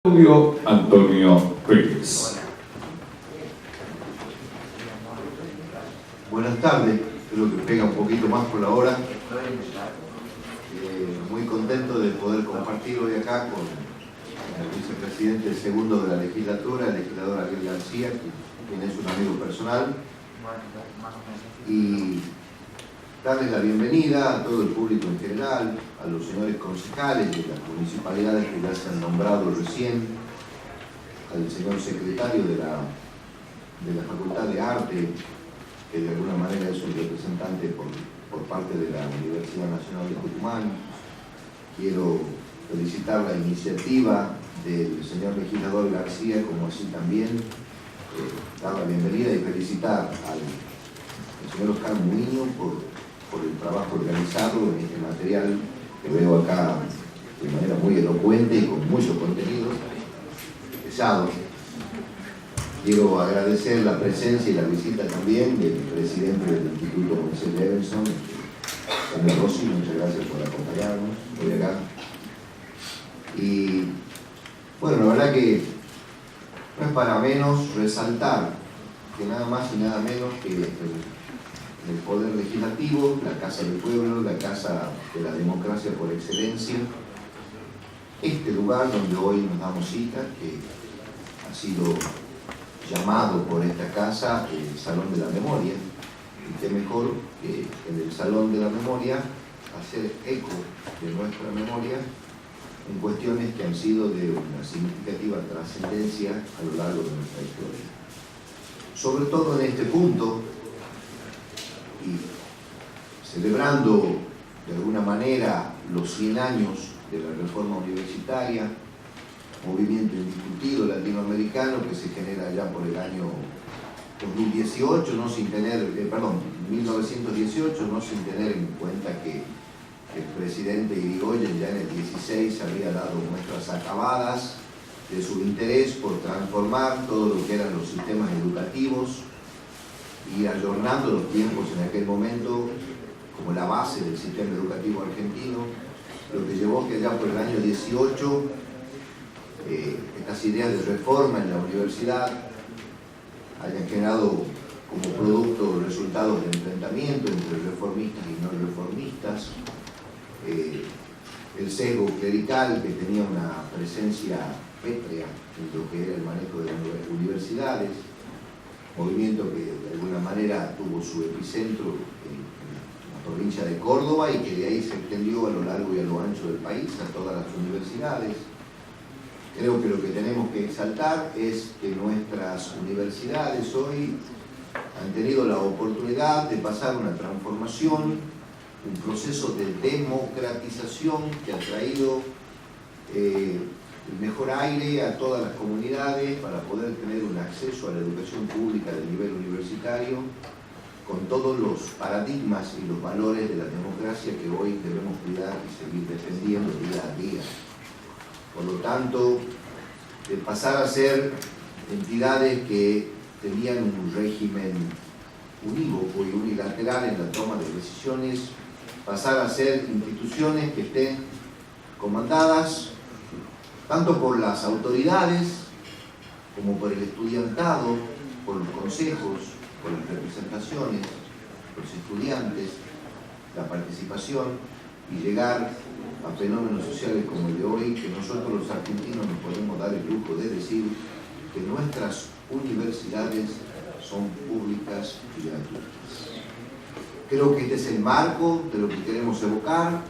Claudio Antonio Pérez. Buenas tardes, creo que pega un poquito más por la hora. Muy contento de poder compartir hoy acá con el vicepresidente segundo de la legislatura, el legislador Ariel García, quien es un amigo personal, y darles la bienvenida a todo el público en general, a los señores concejales de las municipalidades que ya se han nombrado recién, al señor secretario de la Facultad de Arte, que de alguna manera es un representante por parte de la Universidad Nacional de Tucumán. Quiero felicitar la iniciativa del señor legislador García, como así también dar la bienvenida y felicitar al señor Oscar Muñoz por el trabajo organizado en este material que veo acá de manera muy elocuente y con mucho contenido pesado. Quiero agradecer la presencia y la visita también del presidente del Instituto Moisés Levenson, señor Rossi, muchas gracias por acompañarnos hoy acá. Y bueno, la verdad que no es para menos resaltar que nada más y nada menos que el Poder Legislativo, la Casa del Pueblo, la Casa de la Democracia por excelencia, este lugar donde hoy nos damos cita, que ha sido llamado por esta casa el Salón de la Memoria, y qué mejor que en el Salón de la Memoria hacer eco de nuestra memoria en cuestiones que han sido de una significativa trascendencia a lo largo de nuestra historia. Sobre todo en este punto, y celebrando de alguna manera los 100 años de la reforma universitaria, movimiento indiscutido latinoamericano que se genera ya por el año 2018, 1918, no sin tener en cuenta que el presidente Irigoyen ya en el 16 había dado muestras acabadas de su interés por transformar todo lo que eran los sistemas educativos y ayornando los tiempos en aquel momento como la base del sistema educativo argentino, lo que llevó que ya por el año 18 estas ideas de reforma en la universidad hayan generado como producto resultados de enfrentamiento entre reformistas y no reformistas, el sesgo clerical que tenía una presencia pétrea en lo que era el manejo de las universidades, movimiento que de alguna manera tuvo su epicentro en la provincia de Córdoba y que de ahí se extendió a lo largo y a lo ancho del país, a todas las universidades. Creo que lo que tenemos que exaltar es que nuestras universidades hoy han tenido la oportunidad de pasar una transformación, un proceso de democratización que ha traído el mejor aire a todas las comunidades para poder tener un acceso a la educación pública de nivel universitario con todos los paradigmas y los valores de la democracia que hoy debemos cuidar y seguir defendiendo día a día. Por lo tanto, de pasar a ser entidades que tenían un régimen unívoco y unilateral en la toma de decisiones, pasar a ser instituciones que estén comandadas tanto por las autoridades como por el estudiantado, por los consejos, por las representaciones, por los estudiantes, la participación y llegar a fenómenos sociales como el de hoy, que nosotros los argentinos nos podemos dar el lujo de decir que nuestras universidades son públicas y gratuitas. Creo que este es el marco de lo que queremos evocar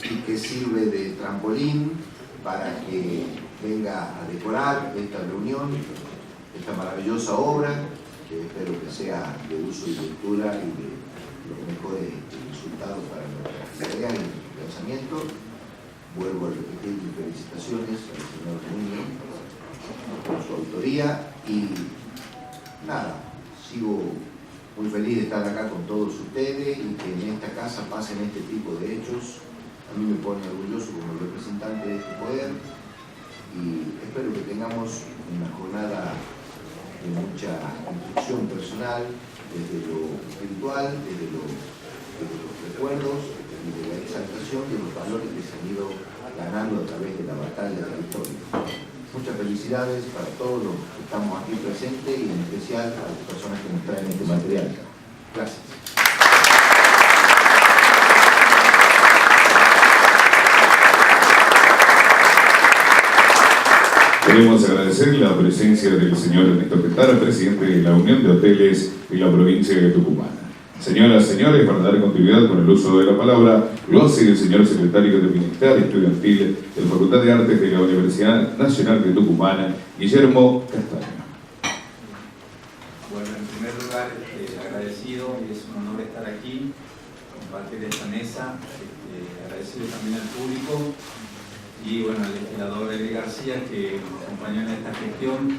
y que sirve de trampolín para que venga a decorar esta reunión, esta maravillosa obra, que espero que sea de uso y lectura y de los mejores resultados para nuestra tarea y nuestro pensamiento. Vuelvo a repetir mis felicitaciones al señor Muñoz por su autoría y nada, sigo muy feliz de estar acá con todos ustedes y que en esta casa pasen este tipo de hechos. A mí me pone orgulloso como representante de este poder y espero que tengamos una jornada de mucha instrucción personal, desde lo espiritual, desde los recuerdos y de la exaltación de los valores que se han ido ganando a través de la batalla de la historia. felicidades para todos los que estamos aquí presentes y en especial a las personas que nos traen este material. Gracias. Queremos agradecer la presencia del señor Ernesto Quintana, presidente de la Unión de Hoteles de la provincia de Tucumán. Señoras y señores, para dar continuidad con el uso de la palabra, lo hace el señor secretario de Bienestar Estudiantil de la Facultad de Artes de la Universidad Nacional de Tucumán, Guillermo Castaño. Bueno, en primer lugar, agradecido, y es un honor estar aquí, compartir esta mesa, agradecido también al público y bueno, al legislador Eli García que nos acompañó en esta gestión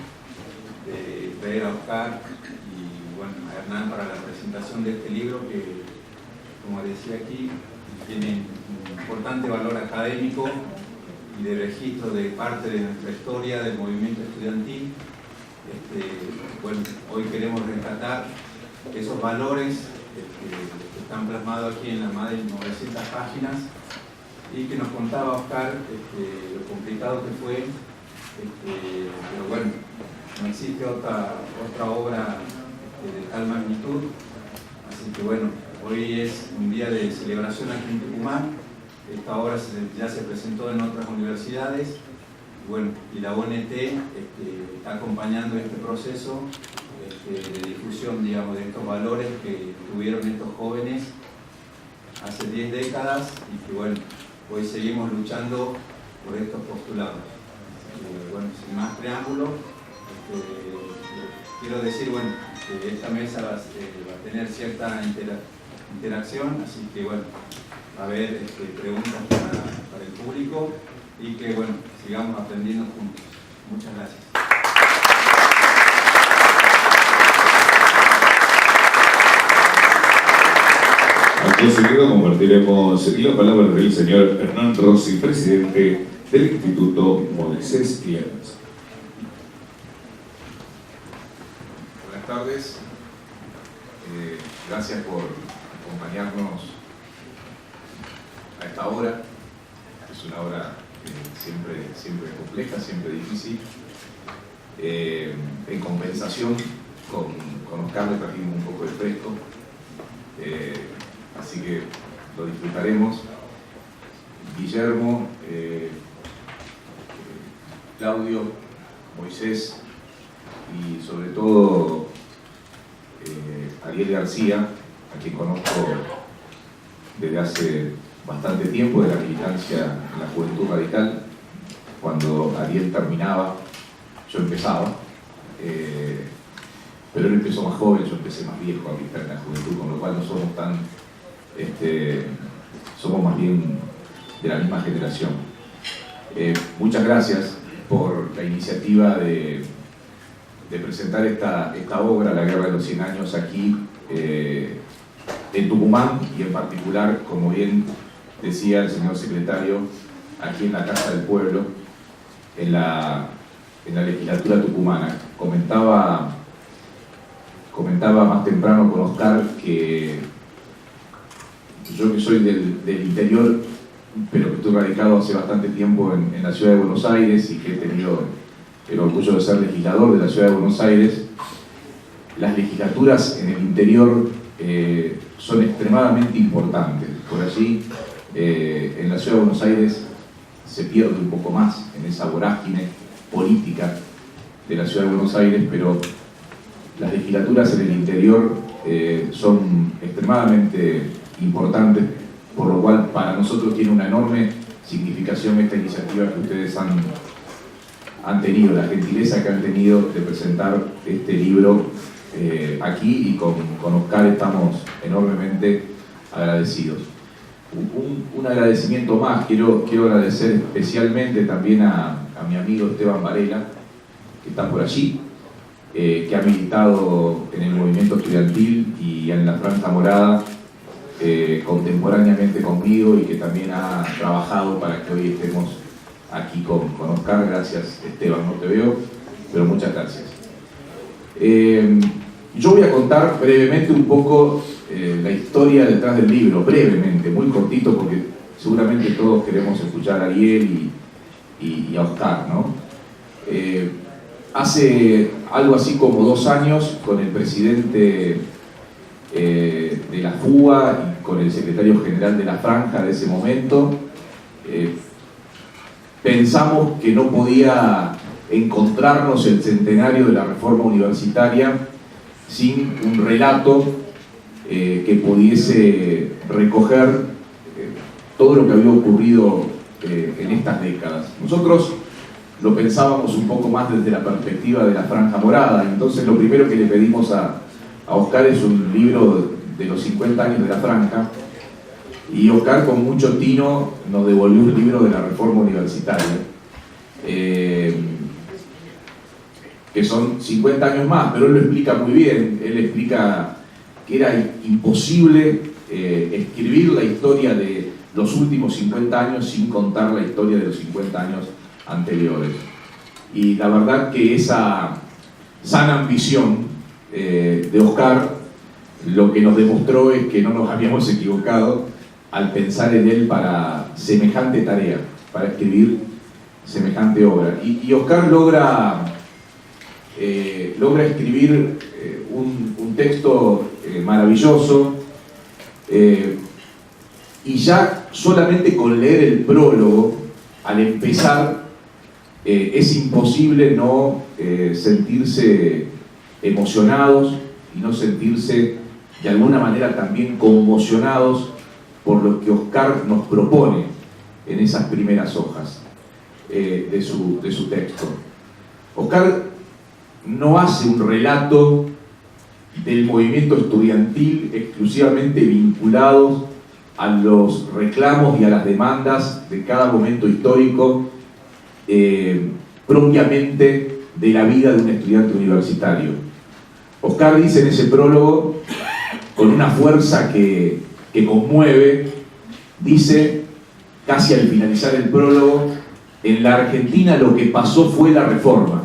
de traer a Oscar y bueno, a Hernán para la presentación de este libro que, como decía aquí, tiene un importante valor académico y de registro de parte de nuestra historia del movimiento estudiantil. Bueno, hoy queremos rescatar esos valores que están plasmados aquí en las más de 900 páginas y que nos contaba Oscar lo complicado que fue, pero bueno, no existe otra obra de tal magnitud, así que bueno, hoy es un día de celebración aquí en Tucumán. Esta obra ya se presentó en otras universidades. Bueno, y la ONT está acompañando este proceso de difusión, digamos, de estos valores que tuvieron estos jóvenes hace 10 décadas y que, bueno, hoy seguimos luchando por estos postulados. Bueno, sin más preámbulo, quiero decir, bueno, que esta mesa va a tener cierta interacción, así que, bueno, va a haber preguntas para el público y que, bueno, sigamos aprendiendo juntos. Muchas gracias. Aquí seguido compartiremos la palabra del señor Hernán Rossi, presidente del Instituto Moisés Clemens. Buenas tardes. Gracias por acompañarnos a esta hora. Es una hora siempre compleja, siempre difícil. En compensación, con Oscar le trajimos un poco de fresco, así que lo disfrutaremos. Guillermo, Claudio, Moisés y sobre todo Ariel García, a quien conozco desde hace bastante tiempo, de la militancia en la Juventud Radical. Cuando Ariel terminaba, yo empezaba, pero él empezó más joven, yo empecé más viejo a militar en la juventud, con lo cual no somos tan, somos más bien de la misma generación. Muchas gracias por la iniciativa de presentar esta obra, La Guerra de los 100 Años, aquí en Tucumán y en particular, como bien decía el señor secretario, aquí en la Casa del Pueblo, en la legislatura tucumana. Comentaba más temprano con Oscar que yo, que soy del interior, pero que estoy radicado hace bastante tiempo en la ciudad de Buenos Aires y que he tenido el orgullo de ser legislador de la ciudad de Buenos Aires, las legislaturas en el interior son extremadamente importantes. Por allí, en la ciudad de Buenos Aires, se pierde un poco más en esa vorágine política de la ciudad de Buenos Aires, pero las legislaturas en el interior son extremadamente importantes, por lo cual para nosotros tiene una enorme significación esta iniciativa que ustedes han tenido, la gentileza que han tenido de presentar este libro aquí, y con Oscar estamos enormemente agradecidos. Un agradecimiento más, quiero agradecer especialmente también a mi amigo Esteban Varela, que está por allí, que ha militado en el movimiento estudiantil y en la Franja Morada contemporáneamente conmigo, y que también ha trabajado para que hoy estemos aquí con Oscar. Gracias, Esteban, no te veo, pero muchas gracias. Yo voy a contar brevemente un poco la historia detrás del libro, brevemente, muy cortito, porque seguramente todos queremos escuchar a Ariel y a Oscar, ¿no? Hace algo así como 2 años, con el presidente de la FUA y con el secretario general de la Franja de ese momento, pensamos que no podía encontrarnos el centenario de la reforma universitaria sin un relato que pudiese recoger todo lo que había ocurrido en estas décadas. Nosotros lo pensábamos un poco más desde la perspectiva de la Franja Morada, entonces lo primero que le pedimos a Oscar es un libro de los 50 años de la Franja, y Oscar con mucho tino nos devolvió un libro de la reforma universitaria, que son 50 años más, pero él lo explica muy bien. Él explica que era imposible escribir la historia de los últimos 50 años sin contar la historia de los 50 años anteriores. Y la verdad que esa sana ambición de Oscar lo que nos demostró es que no nos habíamos equivocado al pensar en él para semejante tarea, para escribir semejante obra. Y Oscar logra escribir un texto maravilloso, y ya solamente con leer el prólogo, al empezar, es imposible no sentirse emocionados y no sentirse de alguna manera también conmocionados por lo que Oscar nos propone en esas primeras hojas de su texto. Oscar no hace un relato del movimiento estudiantil exclusivamente vinculados a los reclamos y a las demandas de cada momento histórico propiamente de la vida de un estudiante universitario. Oscar dice en ese prólogo, con una fuerza que conmueve, dice, casi al finalizar el prólogo: en la Argentina lo que pasó fue la reforma.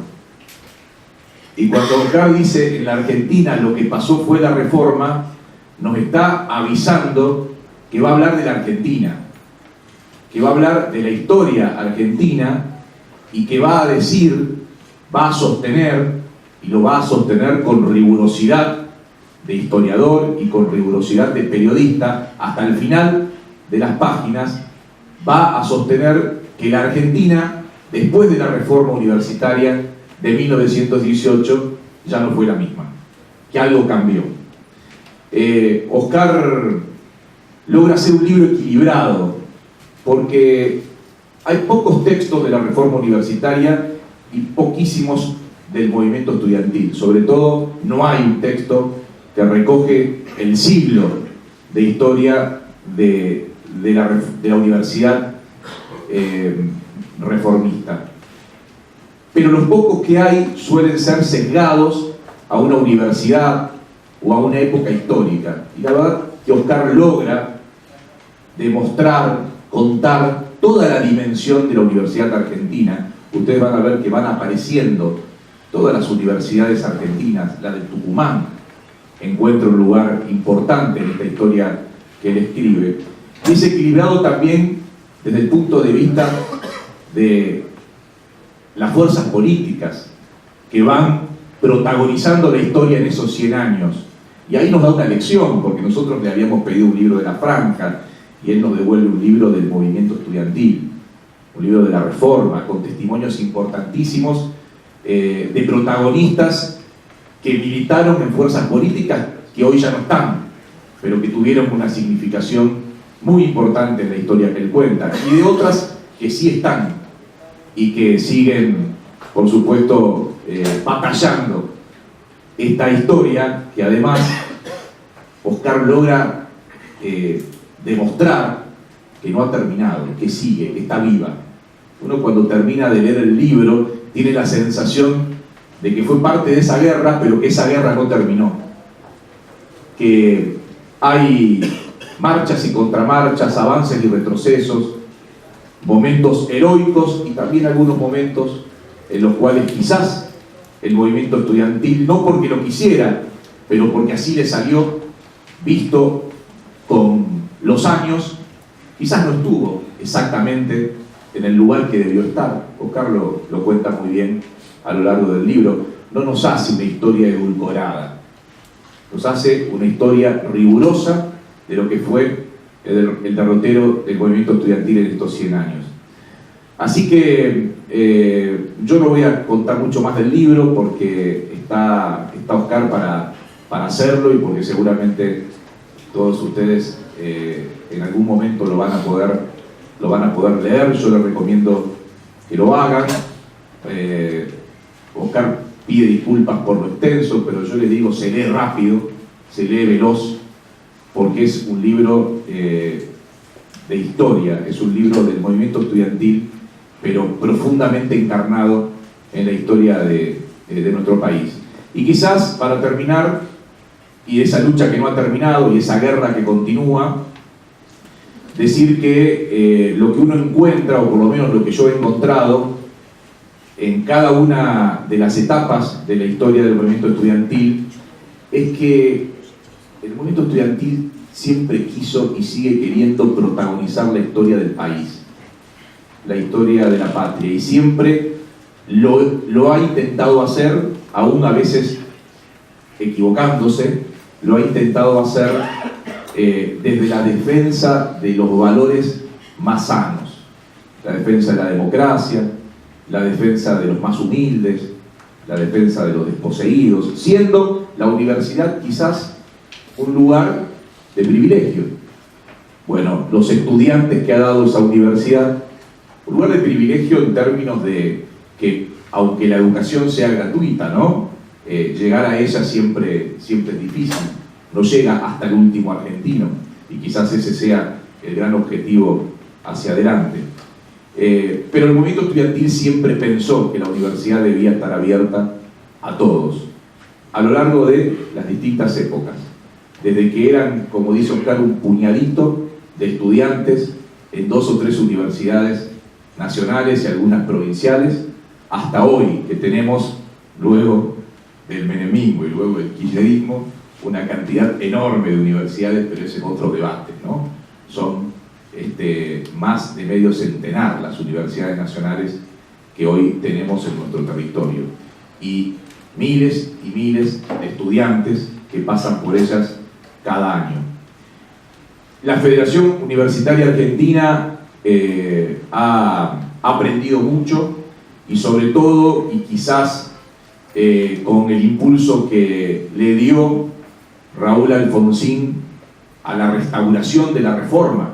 Y cuando Oscar dice en la Argentina lo que pasó fue la reforma, nos está avisando que va a hablar de la Argentina, que va a hablar de la historia argentina, y que va a decir, va a sostener, y lo va a sostener con rigurosidad de historiador y con rigurosidad de periodista, hasta el final de las páginas, va a sostener que la Argentina, después de la reforma universitaria de 1918, ya no fue la misma, que algo cambió. Oscar logra hacer un libro equilibrado, porque hay pocos textos de la reforma universitaria y poquísimos del movimiento estudiantil. Sobre todo, no hay un texto que recoge el siglo de historia de la universidad reformista. Pero los pocos que hay suelen ser sesgados a una universidad o a una época histórica. Y la verdad que Oscar logra demostrar, contar toda la dimensión de la Universidad Argentina. Ustedes van a ver que van apareciendo todas las universidades argentinas. La de Tucumán encuentra un lugar importante en esta historia que él escribe. Y es equilibrado también desde el punto de vista de las fuerzas políticas que van protagonizando la historia en esos 100 años. Y ahí nos da una lección, porque nosotros le habíamos pedido un libro de la Franja y él nos devuelve un libro del movimiento estudiantil, un libro de la Reforma, con testimonios importantísimos de protagonistas que militaron en fuerzas políticas que hoy ya no están, pero que tuvieron una significación muy importante en la historia que él cuenta, y de otras que sí están y que siguen, por supuesto, batallando esta historia, que además Oscar logra demostrar que no ha terminado, que sigue, que está viva. Uno, cuando termina de leer el libro, tiene la sensación de que fue parte de esa guerra, pero que esa guerra no terminó, que hay marchas y contramarchas, avances y retrocesos, momentos heroicos y también algunos momentos en los cuales quizás el movimiento estudiantil, no porque lo quisiera, pero porque así le salió, visto con los años, quizás no estuvo exactamente en el lugar que debió estar. Oscar lo cuenta muy bien a lo largo del libro. No nos hace una historia edulcorada, nos hace una historia rigurosa de lo que fue el derrotero del movimiento estudiantil en estos 100 años. Así que yo no voy a contar mucho más del libro porque está Oscar para hacerlo y porque seguramente todos ustedes en algún momento lo van a poder leer. Yo les recomiendo que lo hagan. Oscar pide disculpas por lo extenso, pero yo les digo, se lee rápido, se lee veloz, porque es un libro de historia, es un libro del movimiento estudiantil, pero profundamente encarnado en la historia de nuestro país. Y quizás, para terminar, y esa lucha que no ha terminado y esa guerra que continúa, decir que lo que uno encuentra, o por lo menos lo que yo he encontrado, en cada una de las etapas de la historia del movimiento estudiantil, es que el movimiento estudiantil siempre quiso y sigue queriendo protagonizar la historia del país, la historia de la patria, y siempre lo ha intentado hacer, aún a veces equivocándose, lo ha intentado hacer desde la defensa de los valores más sanos, la defensa de la democracia, la defensa de los más humildes, la defensa de los desposeídos, siendo la universidad quizás un lugar de privilegio. Bueno, los estudiantes que ha dado esa universidad, un lugar de privilegio en términos de que, aunque la educación sea gratuita, ¿no? Llegar a ella siempre es difícil, no llega hasta el último argentino, y quizás ese sea el gran objetivo hacia adelante. Pero el movimiento estudiantil siempre pensó que la universidad debía estar abierta a todos, a lo largo de las distintas épocas, desde que eran, como dice Oscar, un puñadito de estudiantes en 2 o 3 universidades nacionales y algunas provinciales, hasta hoy, que tenemos, luego del menemismo y luego del kirchnerismo, una cantidad enorme de universidades, pero ese es otro debate, ¿no? Son más de medio centenar las universidades nacionales que hoy tenemos en nuestro territorio, y miles de estudiantes que pasan por ellas cada año. La Federación Universitaria Argentina ha aprendido mucho, y sobre todo, y quizás con el impulso que le dio Raúl Alfonsín a la restauración de la reforma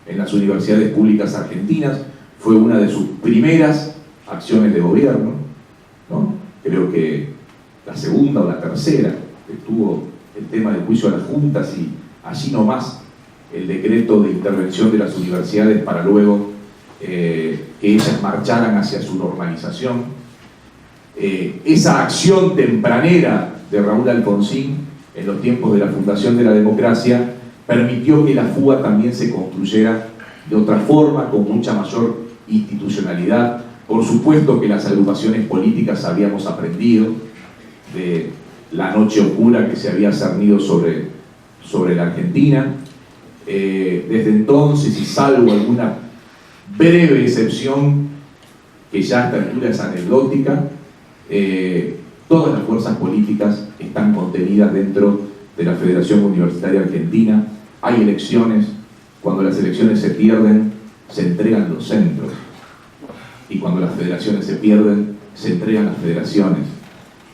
en las universidades públicas argentinas, fue una de sus primeras acciones de gobierno, ¿no? Creo que la segunda o la tercera, estuvo el tema del juicio a las juntas, y allí nomás el decreto de intervención de las universidades para luego que ellas marcharan hacia su normalización. Esa acción tempranera de Raúl Alfonsín en los tiempos de la fundación de la democracia permitió que la FUA también se construyera de otra forma, con mucha mayor institucionalidad. Por supuesto que las agrupaciones políticas habíamos aprendido de la noche oscura que se había cernido sobre la Argentina. Desde entonces, y salvo alguna breve excepción que ya a esta altura es anecdótica, todas las fuerzas políticas están contenidas dentro de la Federación Universitaria Argentina. Hay elecciones, cuando las elecciones se pierden, se entregan los centros, y cuando las federaciones se pierden, se entregan las federaciones,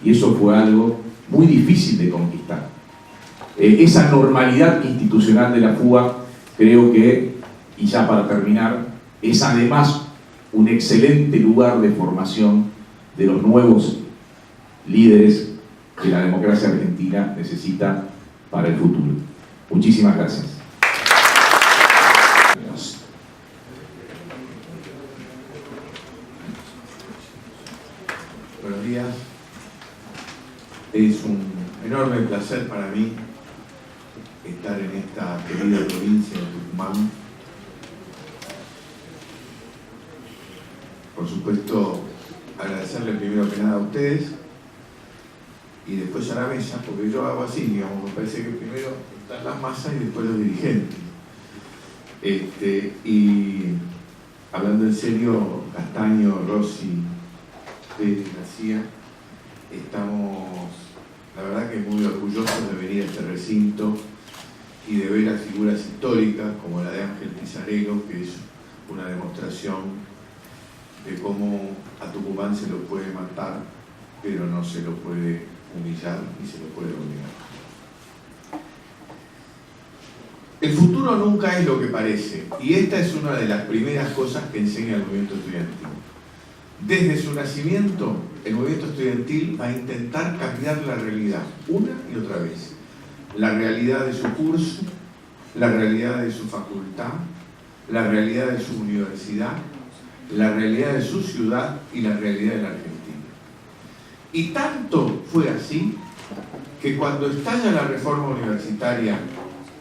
y eso fue algo muy difícil de conquistar. Esa normalidad institucional de la FUA, creo que, y ya para terminar, es además un excelente lugar de formación de los nuevos líderes que la democracia argentina necesita para el futuro. Muchísimas gracias. Buenos días. Es un enorme placer para mí estar en esta querida provincia de Tucumán. Por supuesto, agradecerle primero que nada a ustedes y después a la mesa, porque yo hago así, digamos, me parece que primero están las masas y después los dirigentes. Y hablando en serio, Castaño, Rossi, Pérez, García, estamos, la verdad que muy orgullosos de venir a este recinto y de ver a figuras históricas como la de Ángel Pizarello, que es una demostración de cómo a Tucumán se lo puede matar, pero no se lo puede humillar ni se lo puede obligar. El futuro nunca es lo que parece, y esta es una de las primeras cosas que enseña el movimiento estudiantil. Desde su nacimiento, el movimiento estudiantil va a intentar cambiar la realidad, una y otra vez. La realidad de su curso, la realidad de su facultad, la realidad de su universidad, la realidad de su ciudad y la realidad de la Argentina. Y tanto fue así que cuando estalla la reforma universitaria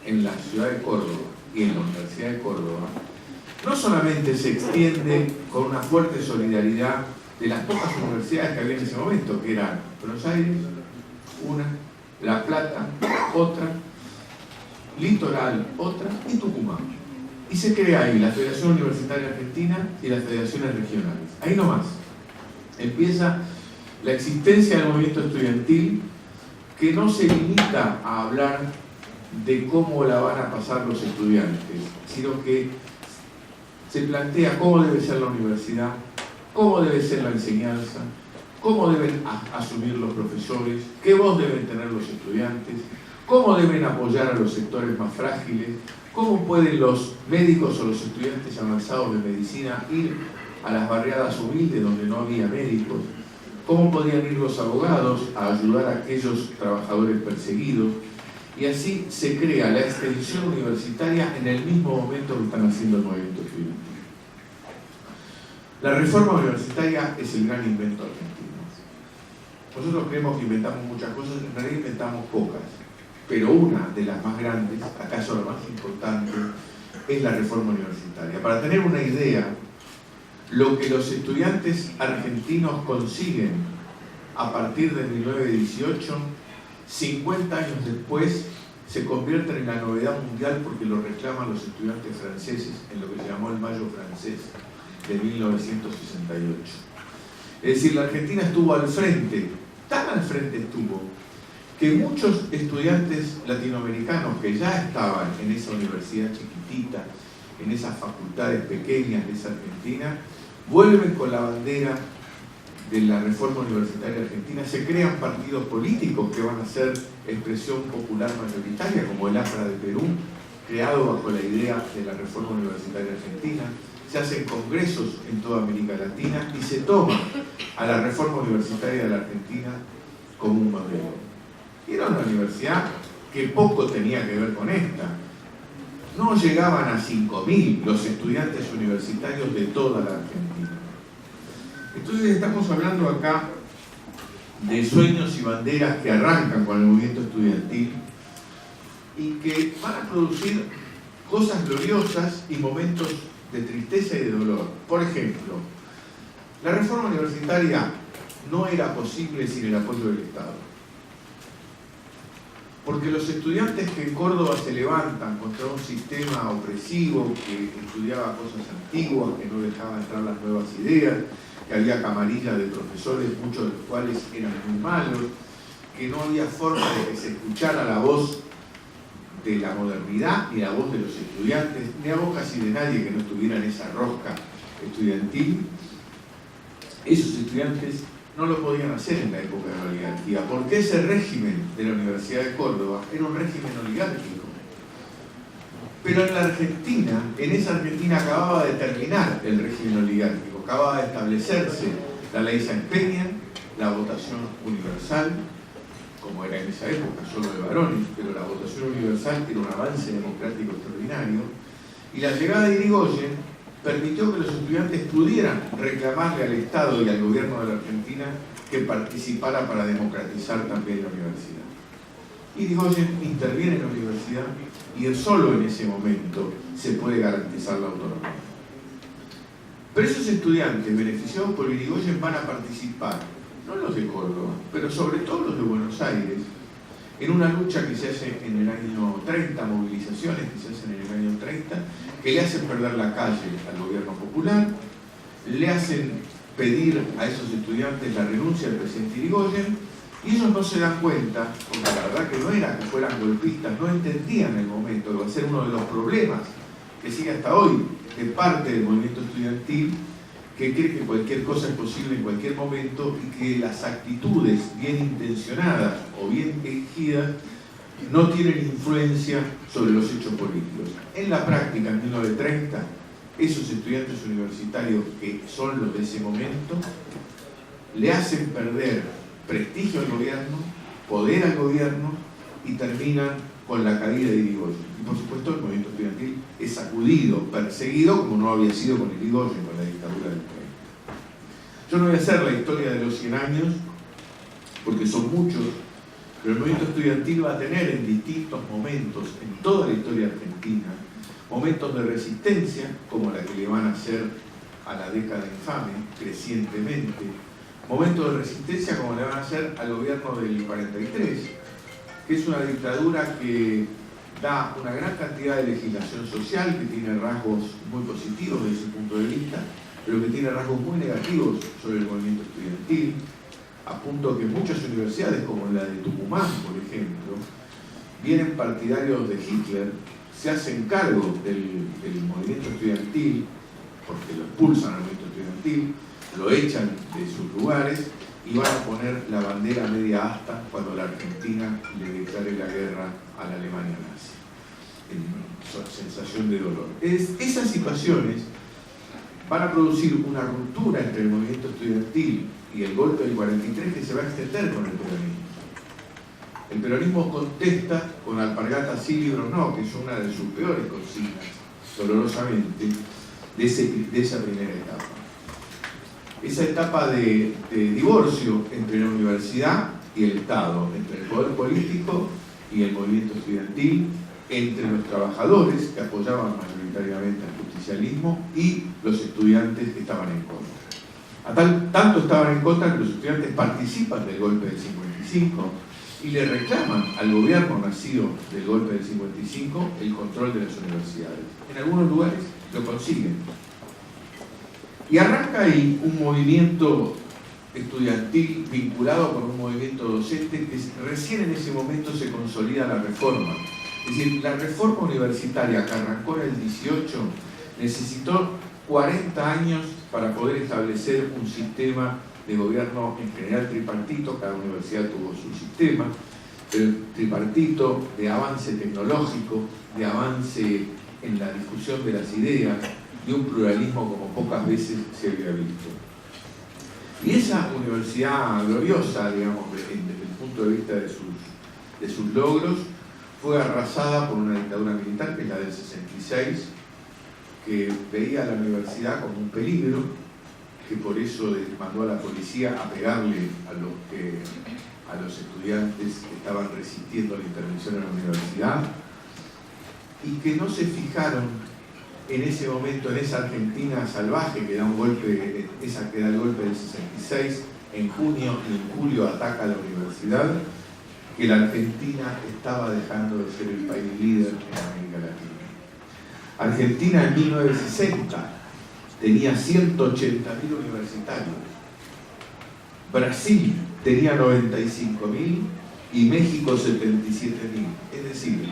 en la ciudad de Córdoba y en la Universidad de Córdoba, no solamente se extiende con una fuerte solidaridad de las pocas universidades que había en ese momento, que eran Buenos Aires, una, La Plata, otra, Litoral, otra, y Tucumán. Y se crea ahí la Federación Universitaria Argentina y las federaciones regionales. Ahí nomás empieza la existencia del movimiento estudiantil, que no se limita a hablar de cómo la van a pasar los estudiantes, sino que se plantea cómo debe ser la universidad, cómo debe ser la enseñanza, cómo deben asumir los profesores, qué voz deben tener los estudiantes, cómo deben apoyar a los sectores más frágiles, cómo pueden los médicos o los estudiantes avanzados de medicina ir a las barriadas humildes donde no había médicos, cómo podían ir los abogados a ayudar a aquellos trabajadores perseguidos, y así se crea la extensión universitaria en el mismo momento que están haciendo el movimiento estudiantil. La reforma universitaria es el gran invento argentino. Nosotros creemos que inventamos muchas cosas, en realidad inventamos pocas, pero una de las más grandes, acaso la más importante, es la reforma universitaria. Para tener una idea, lo que los estudiantes argentinos consiguen a partir de 1918, 50 años después, se convierten en la novedad mundial porque lo reclaman los estudiantes franceses en lo que se llamó el Mayo francés de 1968. Es decir, la Argentina estuvo al frente, tan al frente estuvo, que muchos estudiantes latinoamericanos que ya estaban en esa universidad chiquitita, en esas facultades pequeñas de esa Argentina, vuelven con la bandera de la reforma universitaria argentina, se crean partidos políticos que van a ser expresión popular mayoritaria, como el AFRA de Perú, creado bajo la idea de la reforma universitaria argentina, se hacen congresos en toda América Latina y se toma a la reforma universitaria de la Argentina como un modelo. Y era una universidad que poco tenía que ver con esta. No llegaban a 5.000 los estudiantes universitarios de toda la Argentina. Entonces estamos hablando acá de sueños y banderas que arrancan con el movimiento estudiantil y que van a producir cosas gloriosas y momentos de tristeza y de dolor. Por ejemplo, la reforma universitaria no era posible sin el apoyo del Estado. Porque los estudiantes que en Córdoba se levantan contra un sistema opresivo que estudiaba cosas antiguas, que no dejaba entrar las nuevas ideas, que había camarillas de profesores, muchos de los cuales eran muy malos, que no había forma de que se escuchara la voz de la modernidad ni la voz de los estudiantes, ni la voz casi de nadie que no estuviera en esa rosca estudiantil. Esos estudiantes no lo podían hacer en la época de la oligarquía, porque ese régimen de la Universidad de Córdoba era un régimen oligárquico. Pero en la Argentina, en esa Argentina acababa de terminar el régimen oligárquico, acababa de establecerse la ley Sáenz Peña, la votación universal, como era en esa época, solo de varones, pero la votación universal era un avance democrático extraordinario, y la llegada de Irigoyen permitió que los estudiantes pudieran reclamarle al Estado y al gobierno de la Argentina que participara para democratizar también la universidad. Irigoyen interviene en la universidad y solo en ese momento se puede garantizar la autonomía. Pero esos estudiantes beneficiados por Irigoyen van a participar, no los de Córdoba, pero sobre todo los de Buenos Aires, en una lucha que se hace en el año 30, movilizaciones que se hacen en el año 30, que le hacen perder la calle al gobierno popular, le hacen pedir a esos estudiantes la renuncia del presidente Irigoyen, y ellos no se dan cuenta, porque la verdad que no era que fueran golpistas, no entendían el momento, que va a ser uno de los problemas que sigue hasta hoy, de parte del movimiento estudiantil, que cree que cualquier cosa es posible en cualquier momento y que las actitudes bien intencionadas o bien dirigidas no tienen influencia sobre los hechos políticos. En la práctica, en 1930, esos estudiantes universitarios que son los de ese momento, le hacen perder prestigio al gobierno, poder al gobierno y terminan con la caída de Irigoyen. Y por supuesto el movimiento estudiantil es sacudido, perseguido, como no había sido con Irigoyen, con la dictadura del 30. Yo no voy a hacer la historia de los 100 años, porque son muchos, pero el movimiento estudiantil va a tener en distintos momentos, en toda la historia argentina, momentos de resistencia, como la que le van a hacer a la década infame, crecientemente, momentos de resistencia como le van a hacer al gobierno del 43, que es una dictadura que da una gran cantidad de legislación social, que tiene rasgos muy positivos desde ese punto de vista, pero que tiene rasgos muy negativos sobre el movimiento estudiantil, a punto que muchas universidades, como la de Tucumán, por ejemplo, vienen partidarios de Hitler, se hacen cargo del movimiento estudiantil, porque lo expulsan al movimiento estudiantil, lo echan de sus lugares y van a poner la bandera media asta cuando la Argentina le declare la guerra a la Alemania nazi. En sensación de dolor. Esas situaciones van a producir una ruptura entre el movimiento estudiantil y el golpe del 43 que se va a extender con el peronismo. El peronismo contesta con alpargatas sí, libros no, que es una de sus peores consignas, dolorosamente, de esa primera etapa. Esa etapa de divorcio entre la universidad y el Estado, entre el poder político y el movimiento estudiantil, entre los trabajadores que apoyaban mayoritariamente al justicialismo y los estudiantes que estaban en contra. Tanto estaban en contra que los estudiantes participan del golpe del 55 y le reclaman al gobierno nacido del golpe del 55 el control de las universidades. En algunos lugares lo consiguen. Y arranca ahí un movimiento estudiantil vinculado con un movimiento docente que recién en ese momento se consolida la reforma. Es decir, la reforma universitaria que arrancó en el 18 necesitó 40 años para poder establecer un sistema de gobierno en general tripartito, cada universidad tuvo su sistema, pero tripartito de avance tecnológico, de avance en la discusión de las ideas, de un pluralismo como pocas veces se había visto. Y esa universidad gloriosa, digamos, desde el punto de vista de sus logros, fue arrasada por una dictadura militar, que es la del 66, que veía a la universidad como un peligro, que por eso mandó a la policía a pegarle a los estudiantes que estaban resistiendo la intervención en la universidad, y que no se fijaron en ese momento, en esa Argentina salvaje que da un golpe, esa que da el golpe del 66 en junio y en julio ataca a la universidad, que la Argentina estaba dejando de ser el país líder en América Latina. Argentina en 1960 tenía 180.000 universitarios, Brasil tenía 95.000 y México 77.000. Es decir,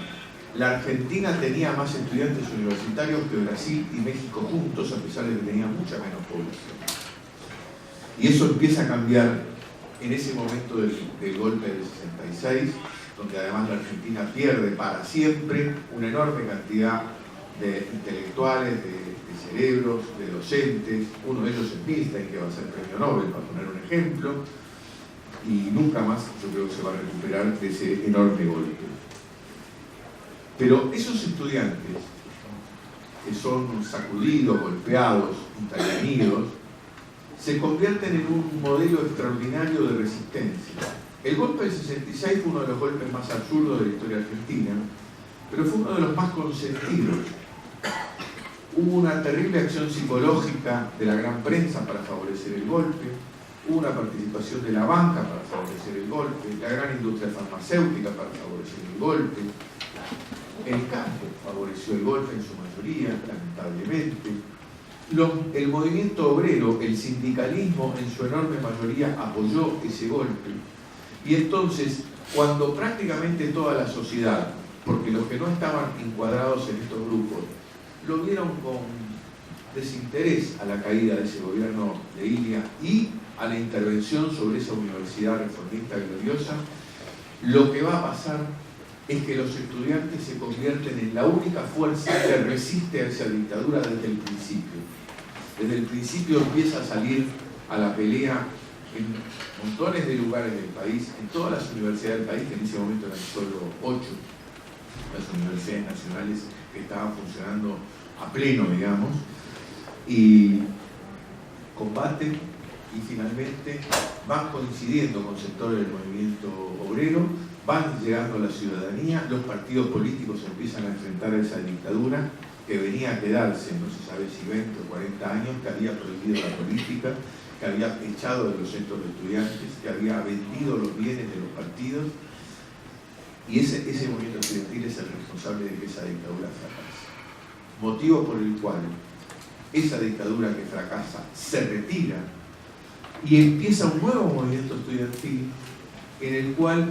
la Argentina tenía más estudiantes universitarios que Brasil y México juntos, a pesar de que tenía mucha menos población. Y eso empieza a cambiar en ese momento del golpe del 66, donde además la Argentina pierde para siempre una enorme cantidad de intelectuales, de cerebros, de docentes. Uno de ellos es Milstein, que va a ser premio Nobel, para poner un ejemplo, y nunca más yo creo que se va a recuperar de ese enorme golpe. Pero esos estudiantes que son sacudidos, golpeados, intervenidos, se convierten en un modelo extraordinario de resistencia. El golpe del 66 fue uno de los golpes más absurdos de la historia argentina, pero fue uno de los más consentidos. Hubo una terrible acción psicológica de la gran prensa para favorecer el golpe, hubo una participación de la banca para favorecer el golpe, la gran industria farmacéutica para favorecer el golpe. El campo favoreció el golpe en su mayoría, lamentablemente. El movimiento obrero, el sindicalismo en su enorme mayoría apoyó ese golpe. Y entonces, cuando prácticamente toda la sociedad, porque los que no estaban encuadrados en estos grupos, lo vieron con desinterés a la caída de ese gobierno de Ilia y a la intervención sobre esa universidad reformista gloriosa, lo que va a pasar es que los estudiantes se convierten en la única fuerza que resiste a esa dictadura desde el principio. Desde el principio empieza a salir a la pelea en montones de lugares del país, en todas las universidades del país, que en ese momento eran solo 8, las universidades nacionales que estaban funcionando a pleno, digamos, y combaten y finalmente van coincidiendo con sectores del movimiento obrero, van llegando a la ciudadanía, los partidos políticos empiezan a enfrentar a esa dictadura que venía a quedarse, no se sabe si 20 o 40 años, que había prohibido la política, que había echado de los centros de estudiantes, que había vendido los bienes de los partidos, y ese movimiento estudiantil es el responsable de que esa dictadura fracase. Motivo por el cual esa dictadura que fracasa se retira y empieza un nuevo movimiento estudiantil en el cual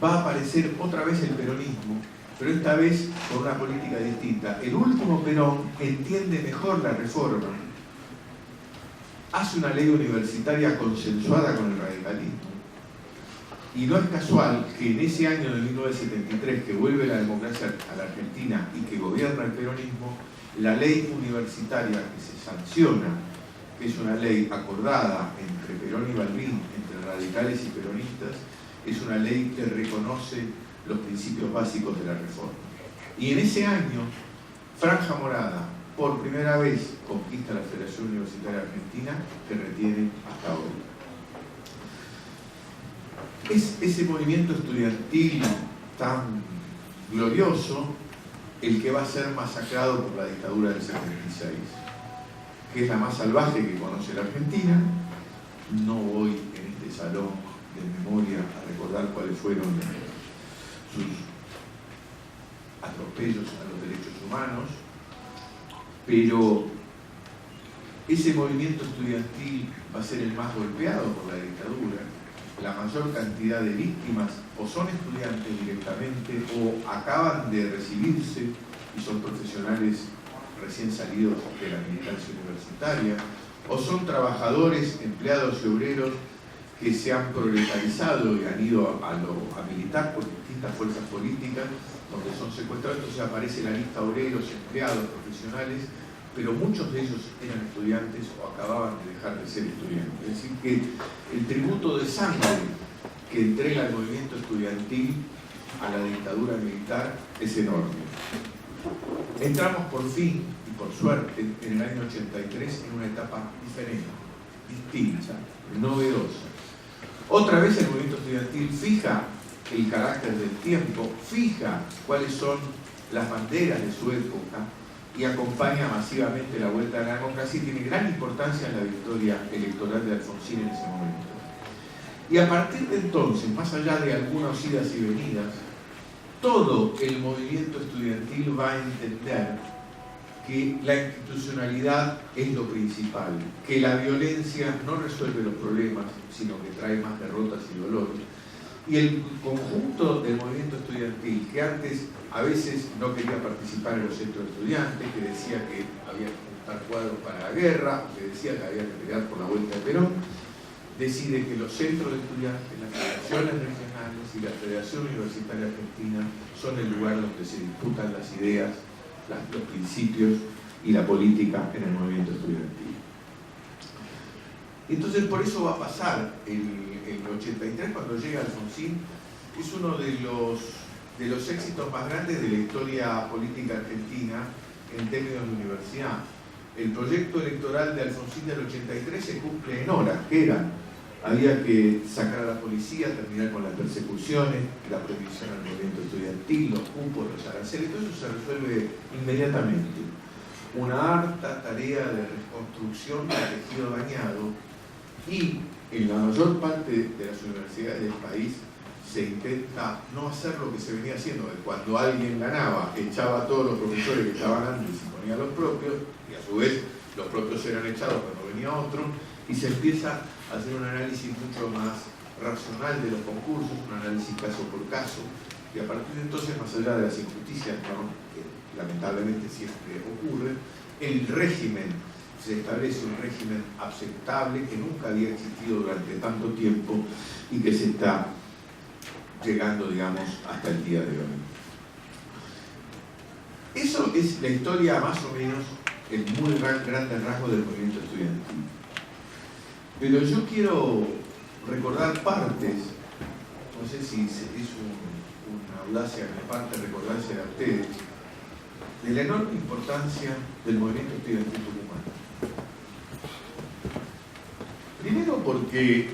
va a aparecer otra vez el peronismo, pero esta vez con una política distinta. El último Perón entiende mejor la reforma, hace una ley universitaria consensuada con el radicalismo, y no es casual que en ese año de 1973, que vuelve la democracia a la Argentina y que gobierna el peronismo, la ley universitaria que se sanciona, que es una ley acordada entre Perón y Balbín, entre radicales y peronistas, es una ley que reconoce los principios básicos de la reforma. Y en ese año, Franja Morada, por primera vez, conquista la Federación Universitaria Argentina, que retiene hasta hoy. Es ese movimiento estudiantil tan glorioso el que va a ser masacrado por la dictadura del 76, que es la más salvaje que conoce la Argentina. No voy en este salón de memoria a recordar cuáles fueron sus atropellos a los derechos humanos, pero ese movimiento estudiantil va a ser el más golpeado por la dictadura. La mayor cantidad de víctimas o son estudiantes directamente o acaban de recibirse y son profesionales recién salidos de la militancia universitaria, o son trabajadores, empleados y obreros que se han proletarizado y han ido a militar por distintas fuerzas políticas, donde son secuestrados. Entonces aparece la lista obreros, empleados, profesionales, pero muchos de ellos eran estudiantes o acababan de dejar de ser estudiantes. Es decir, que el tributo de sangre que entrega el movimiento estudiantil a la dictadura militar es enorme. Entramos por fin, y por suerte, en el año 83 en una etapa diferente, distinta, novedosa. Otra vez el movimiento estudiantil fija el carácter del tiempo, fija cuáles son las banderas de su época y acompaña masivamente la vuelta a la democracia y tiene gran importancia en la victoria electoral de Alfonsín en ese momento. Y a partir de entonces, más allá de algunas idas y venidas, todo el movimiento estudiantil va a entender que la institucionalidad es lo principal, que la violencia no resuelve los problemas, sino que trae más derrotas y dolores. Y el conjunto del movimiento estudiantil, que antes a veces no quería participar en los centros de estudiantes, que decía que había que juntar cuadros para la guerra, que decía que había que pelear por la vuelta de Perón, decide que los centros de estudiantes, las federaciones regionales y la Federación Universitaria Argentina son el lugar donde se disputan las ideas, los principios y la política en el movimiento estudiantil. Entonces por eso va a pasar el 83, cuando llega Alfonsín, es uno de los éxitos más grandes de la historia política argentina en términos de universidad. El proyecto electoral de Alfonsín del 83 se cumple en horas, que eran: había que sacar a la policía, terminar con las persecuciones, la prohibición al movimiento estudiantil, los cupos, los aranceles, todo eso se resuelve inmediatamente. Una harta tarea de reconstrucción del tejido dañado, y en la mayor parte de las universidades del país se intenta no hacer lo que se venía haciendo, que cuando alguien ganaba, echaba a todos los profesores que estaban antes y ponía a los propios, y a su vez los propios eran echados cuando venía otro, y se empieza a hacer un análisis mucho más racional de los concursos, un análisis caso por caso, y a partir de entonces, más allá de las injusticias, ¿no?, que lamentablemente siempre ocurren, el régimen, se establece un régimen aceptable que nunca había existido durante tanto tiempo y que se está llegando, digamos, hasta el día de hoy. Eso es la historia, más o menos, el muy grande rasgo del movimiento estudiantil. Pero yo quiero recordar partes, no sé si es una audacia de mi parte recordársela a ustedes, de la enorme importancia del movimiento estudiantil tucumano. Primero porque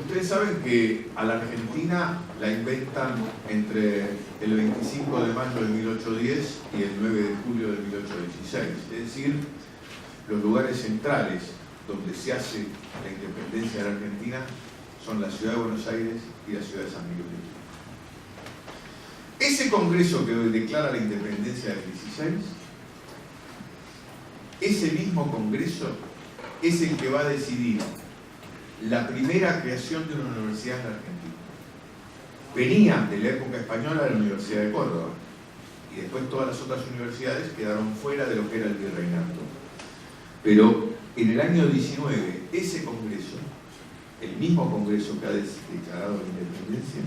ustedes saben que a la Argentina la inventan entre el 25 de mayo de 1810 y el 9 de julio de 1816, es decir, los lugares centrales donde se hace la independencia de la Argentina son la ciudad de Buenos Aires y la ciudad de San Miguel de Tucumán. Ese congreso que declara la independencia del 16, ese mismo congreso es el que va a decidir la primera creación de una universidad en la Argentina. Venía de la época española la Universidad de Córdoba y después todas las otras universidades quedaron fuera de lo que era el virreinato. Pero en el año 19, ese congreso, el mismo congreso que ha declarado la independencia,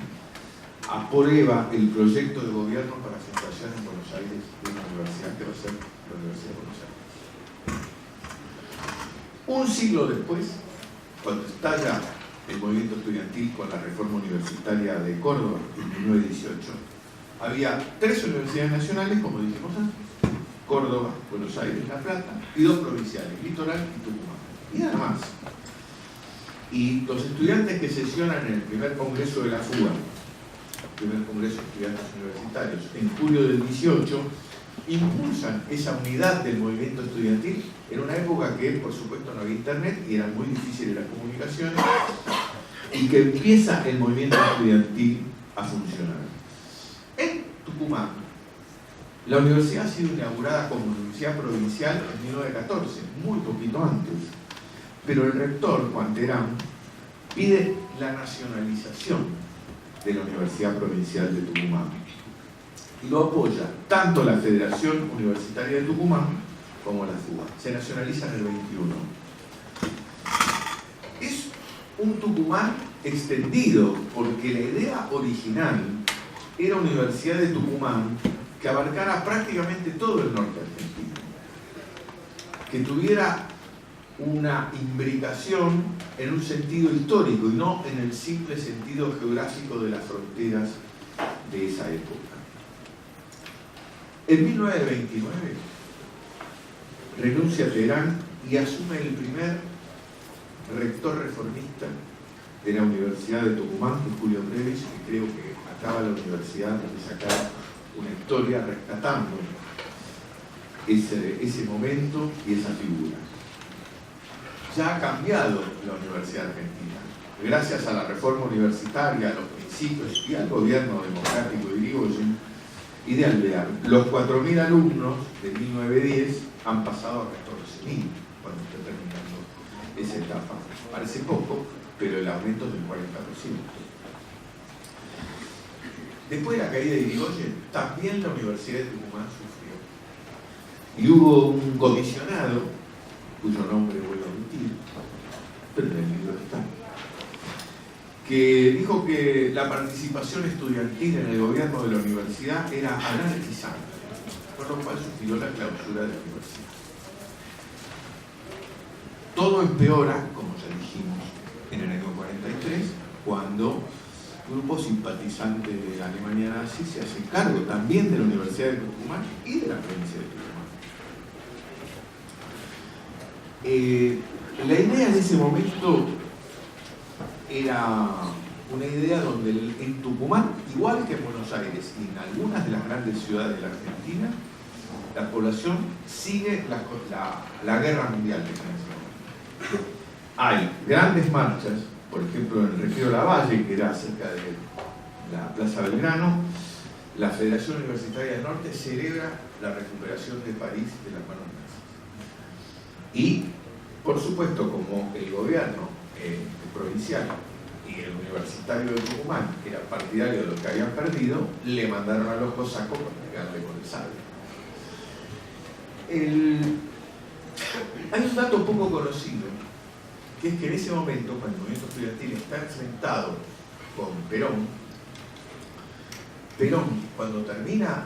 aprueba el proyecto de gobierno para la fundación en Buenos Aires de una universidad que va a ser la Universidad de Buenos Aires. Un siglo después, cuando estalla el movimiento estudiantil con la reforma universitaria de Córdoba en 1918, había 3 universidades nacionales, como dijimos antes: Córdoba, Buenos Aires, La Plata, y 2 provinciales, Litoral y Tucumán. Y nada más. Y los estudiantes que sesionan en el primer congreso de la FUA, primer congreso de estudiantes universitarios, en julio del 18, impulsan esa unidad del movimiento estudiantil en una época que, por supuesto, no había internet y eran muy difíciles las comunicaciones, y que empieza el movimiento estudiantil a funcionar. En Tucumán, la universidad ha sido inaugurada como universidad provincial en 1914, muy poquito antes, pero el rector, Juan Terán, pide la nacionalización de la Universidad Provincial de Tucumán y lo apoya tanto la Federación Universitaria de Tucumán como la FUA. Se nacionaliza en el 21. Es un Tucumán extendido porque la idea original era una Universidad de Tucumán que abarcara prácticamente todo el norte argentino, que tuviera una imbricación en un sentido histórico y no en el simple sentido geográfico de las fronteras de esa época. En 1929 renuncia Terán y asume el primer rector reformista de la Universidad de Tucumán, que es Julio Breves, que creo que acaba la universidad de sacar una historia rescatando ese momento y esa figura. Ya ha cambiado la Universidad Argentina, gracias a la reforma universitaria, a los principios y al gobierno democrático de Irigoyen y de Alvear. Los 4.000 alumnos de 1910 han pasado a 14.000 cuando está terminando esa etapa. Parece poco, pero el aumento es del 40%. Después de la caída de Irigoyen, también la Universidad de Tucumán sufrió. Y hubo un comisionado, cuyo nombre voy a omitir, pero en el libro está, que dijo que la participación estudiantil en el gobierno de la universidad era anarquizante, por lo cual sugirió la clausura de la universidad. Todo empeora, como ya dijimos, en el año 43, cuando grupos simpatizantes de la Alemania nazi se hacen cargo también de la Universidad de Tucumán y de la provincia de Tucumán. La idea de ese momento era una idea donde en Tucumán, igual que en Buenos Aires y en algunas de las grandes ciudades de la Argentina, la población sigue la guerra mundial que está en ese momento. Hay grandes marchas Por ejemplo, en el Retiro Lavalle, que era cerca de la Plaza Belgrano, la Federación Universitaria del Norte celebra la recuperación de París de las manos nazis. Y, por supuesto, como el gobierno provincial y el universitario de Tucumán era partidario de los que habían perdido, le mandaron a los cosacos para pegarle con el sable. Hay un dato poco conocido, que es que en ese momento, cuando el movimiento estudiantil está enfrentado con Perón, cuando termina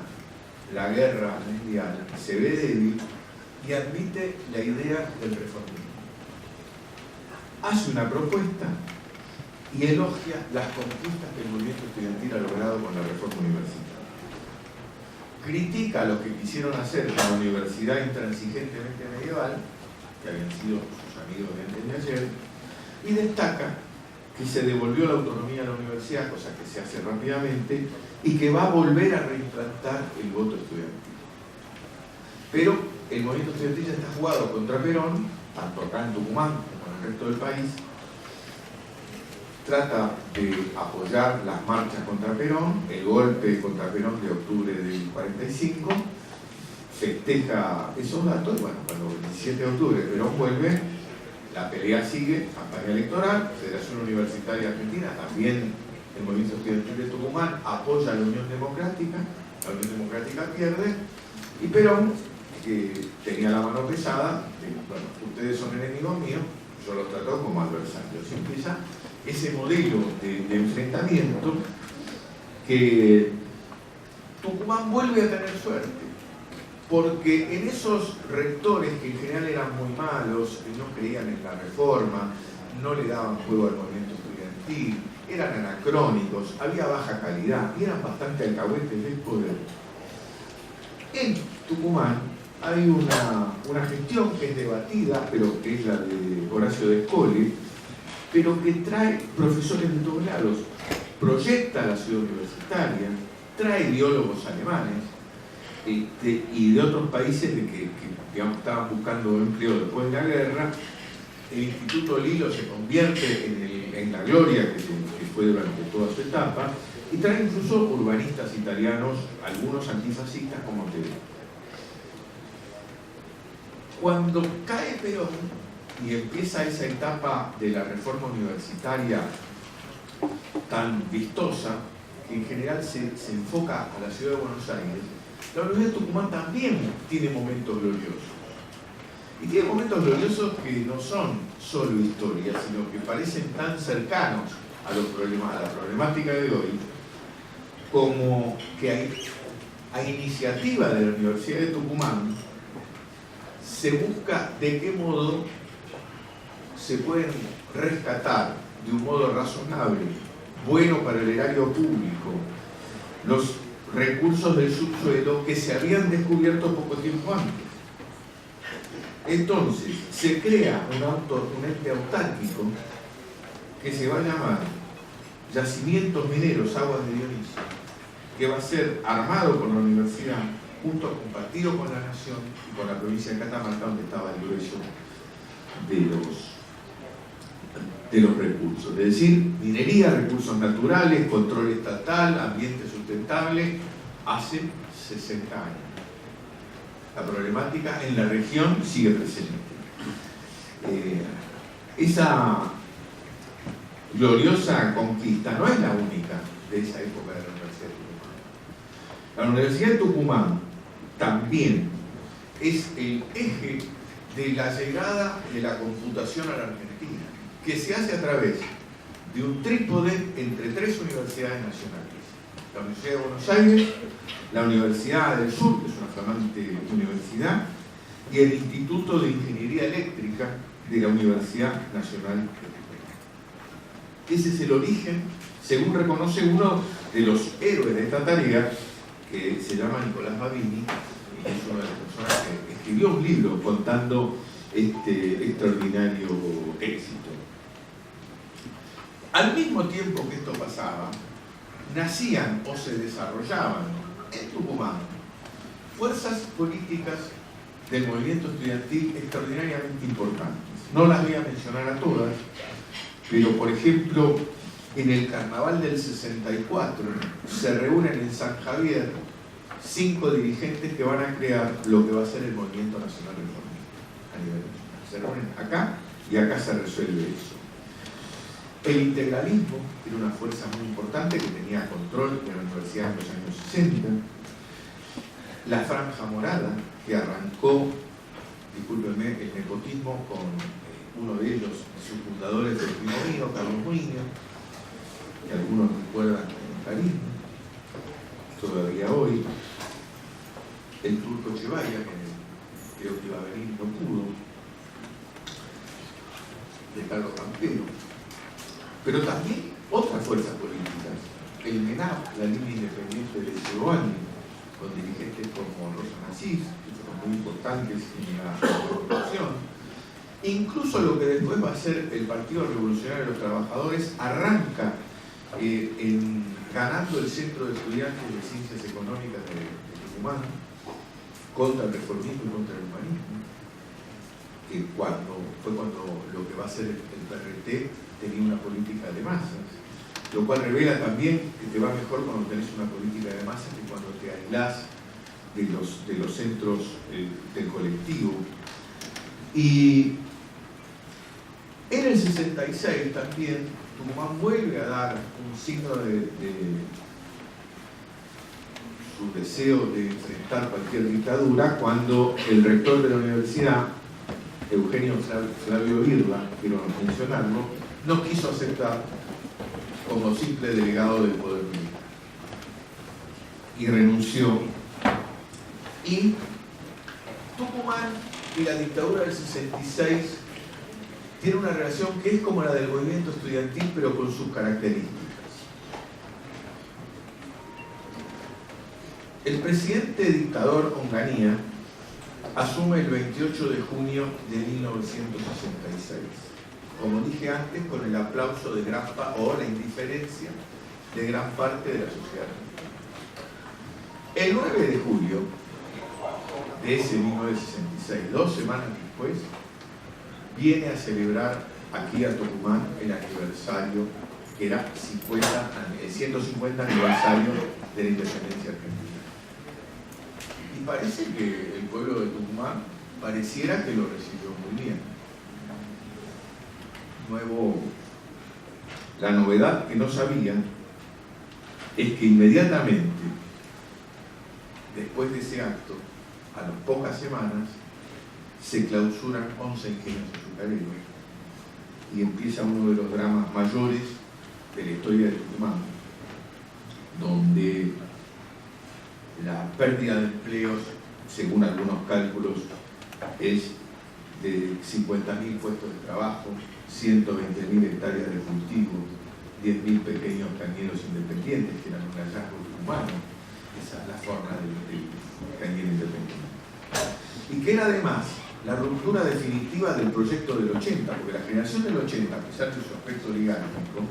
la guerra mundial, se ve débil y admite la idea del reformismo. Hace una propuesta y elogia las conquistas que el movimiento estudiantil ha logrado con la reforma universitaria. Critica a los que quisieron hacer la universidad intransigentemente medieval, que habían sido sus amigos de antes de ayer, y destaca que se devolvió la autonomía a la universidad, cosa que se hace rápidamente, y que va a volver a reimplantar el voto estudiantil. Pero el movimiento estudiantil ya está jugado contra Perón, tanto acá en Tucumán como en el resto del país. Trata de apoyar las marchas contra Perón, el golpe contra Perón de octubre del 45, festeja esos datos, y bueno, cuando el 17 de octubre Perón vuelve, la pelea sigue, campaña electoral, Federación Universitaria Argentina, también el movimiento estudiantil de Tucumán apoya a la Unión Democrática pierde, y Perón, que tenía la mano pesada, bueno, ustedes son enemigos míos, yo los trato como adversarios. Y empieza ese modelo de enfrentamiento que Tucumán vuelve a tener suerte, porque en esos rectores que en general eran muy malos, que no creían en la reforma, no le daban juego al movimiento estudiantil, eran anacrónicos, había baja calidad y eran bastante alcahuetes del poder. En Tucumán hay una gestión que es debatida, pero que es la de Horacio de Escole, pero que trae profesores de todos lados, proyecta la ciudad universitaria, trae biólogos alemanes y de otros países que digamos, estaban buscando empleo después de la guerra. El Instituto Lilo se convierte en la gloria que fue durante toda su etapa, y trae incluso urbanistas italianos, algunos antifascistas como Tedeschi. Cuando cae Perón y empieza esa etapa de la reforma universitaria tan vistosa, que en general se enfoca a la ciudad de Buenos Aires, la Universidad de Tucumán también tiene momentos gloriosos. Y tiene momentos gloriosos que no son solo historias, sino que parecen tan cercanos a la problemática de hoy, como que a iniciativa de la Universidad de Tucumán se busca de qué modo se pueden rescatar de un modo razonable, bueno para el erario público, los recursos del subsuelo que se habían descubierto poco tiempo antes. Entonces, se crea un ente autárquico que se va a llamar Yacimientos Mineros Aguas de Dionisio, que va a ser armado por la universidad, compartido con la nación y con la provincia de Catamarca, donde estaba el grueso de los recursos. Es decir, minería, recursos naturales, control estatal, ambiente sustentable, hace 60 años. La problemática en la región sigue presente. Esa gloriosa conquista no es la única de esa época de la Universidad de Tucumán. La Universidad de Tucumán también es el eje de la llegada de la computación a la Argentina, que se hace a través de un trípode entre tres universidades nacionales: la Universidad de Buenos Aires, la Universidad del Sur, que es una flamante universidad, y el Instituto de Ingeniería Eléctrica de la Universidad Nacional de Tucumán. Ese es el origen, según reconoce uno de los héroes de esta tarea, que se llama Nicolás Babini, y es una de las personas que escribió un libro contando este extraordinario éxito. Al mismo tiempo que esto pasaba, nacían o se desarrollaban en Tucumán fuerzas políticas del movimiento estudiantil extraordinariamente importantes. No las voy a mencionar a todas, pero por ejemplo, en el carnaval del 64 se reúnen en San Javier 5 dirigentes que van a crear lo que va a ser el Movimiento Nacional Reformista a nivel nacional. Se reúnen acá y acá se resuelve eso. El integralismo era una fuerza muy importante que tenía control en la universidad en los años 60. La Franja Morada, que arrancó, discúlpenme, el nepotismo con uno de ellos, sus fundadores del Primo Mío, Carlos Muñoz, que algunos recuerdan con cariño, todavía hoy. El Turco Chevaya, que creo que iba a venir y no pudo, de Carlos Campero. Pero también otras fuerzas políticas, el MENAP, la línea independiente de Ceboani, con dirigentes como Rosa Nasís, que fueron muy importantes en la revolución. Incluso lo que después va a ser el Partido Revolucionario de los Trabajadores arranca ganando el Centro de Estudiantes de Ciencias Económicas de Tucumán contra el reformismo y contra el humanismo, que fue cuando lo que va a ser el PRT tenía una política de masas, lo cual revela también que te va mejor cuando tenés una política de masas que cuando te aislás de los centros del colectivo. Y en el 66 también Tucumán vuelve a dar un signo de su deseo de enfrentar cualquier dictadura cuando el rector de la universidad, Eugenio Flavio Virla, quiero mencionarlo, no quiso aceptar como simple delegado del poder militar y renunció. Y Tucumán y la dictadura del 66 tiene una relación que es como la del movimiento estudiantil, pero con sus características. El presidente dictador Onganía asume el 28 de junio de 1966. Como dije antes, con el aplauso de o la indiferencia de gran parte de la sociedad argentina. El 9 de julio de ese 1966, 2 semanas después, viene a celebrar aquí a Tucumán el aniversario, que era el 150 aniversario de la independencia argentina. Y parece que el pueblo de Tucumán pareciera que lo recibió muy bien. La novedad que no sabía es que inmediatamente después de ese acto, a las pocas semanas, se clausuran 11 ingenios azucareros y empieza uno de los dramas mayores de la historia de Tucumán, donde la pérdida de empleos, según algunos cálculos, es de 50.000 puestos de trabajo, 120.000 hectáreas de cultivo, 10.000 pequeños cañeros independientes, que eran un hallazgo humano. Esa es la forma del cañero independiente. Y que era además la ruptura definitiva del proyecto del 80, porque la generación del 80, a pesar de su aspecto oligárquico,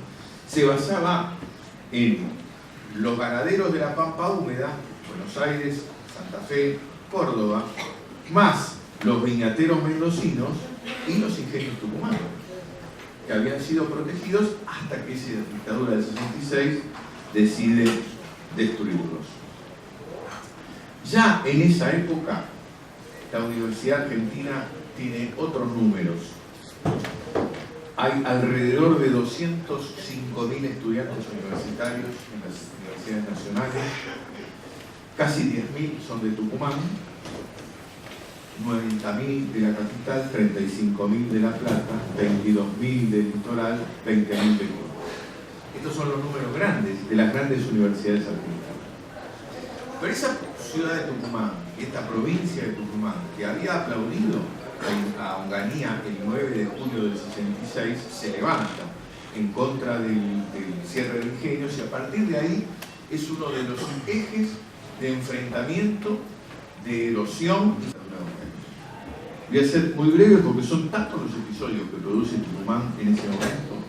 se basaba en los ganaderos de la Pampa Húmeda, Buenos Aires, Santa Fe, Córdoba, más los viñateros mendocinos y los ingenios tucumanos, que habían sido protegidos hasta que esa dictadura del 66 decide destruirlos. Ya en esa época, la Universidad Argentina tiene otros números. Hay alrededor de 205.000 estudiantes universitarios en las universidades nacionales, casi 10.000 son de Tucumán, 90.000 de la capital, 35.000 de La Plata, 22.000 del litoral, 20.000 de Córdoba. Estos son los números grandes de las grandes universidades argentinas. Pero esa ciudad de Tucumán, esta provincia de Tucumán, que había aplaudido a Onganía el 9 de julio del 66, se levanta en contra del cierre de ingenios, y a partir de ahí es uno de los ejes de enfrentamiento, de erosión. Voy a ser muy breve porque son tantos los episodios que produce Tucumán en ese momento,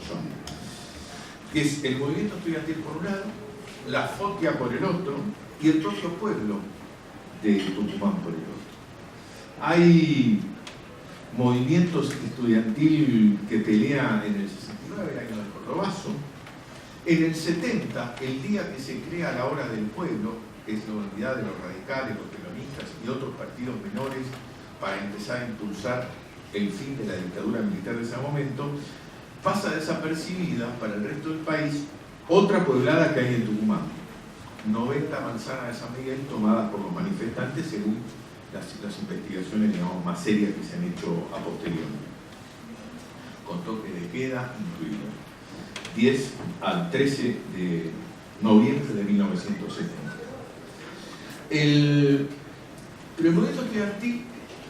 que es el movimiento estudiantil por un lado, la FOTIA por el otro, y el propio pueblo de Tucumán por el otro. Hay movimientos estudiantil que pelean en el 69, el año En el 70, el día que se crea la Hora del Pueblo, que es la unidad de los radicales, los peronistas y otros partidos menores para empezar a impulsar el fin de la dictadura militar de ese momento, pasa desapercibida para el resto del país otra pueblada que hay en Tucumán, 90 manzanas de San Miguel tomadas por los manifestantes según las investigaciones, digamos, más serias que se han hecho a posteriori, con toque de queda incluido, 10 al 13 de noviembre de 1970. Pero el movimiento estudiantil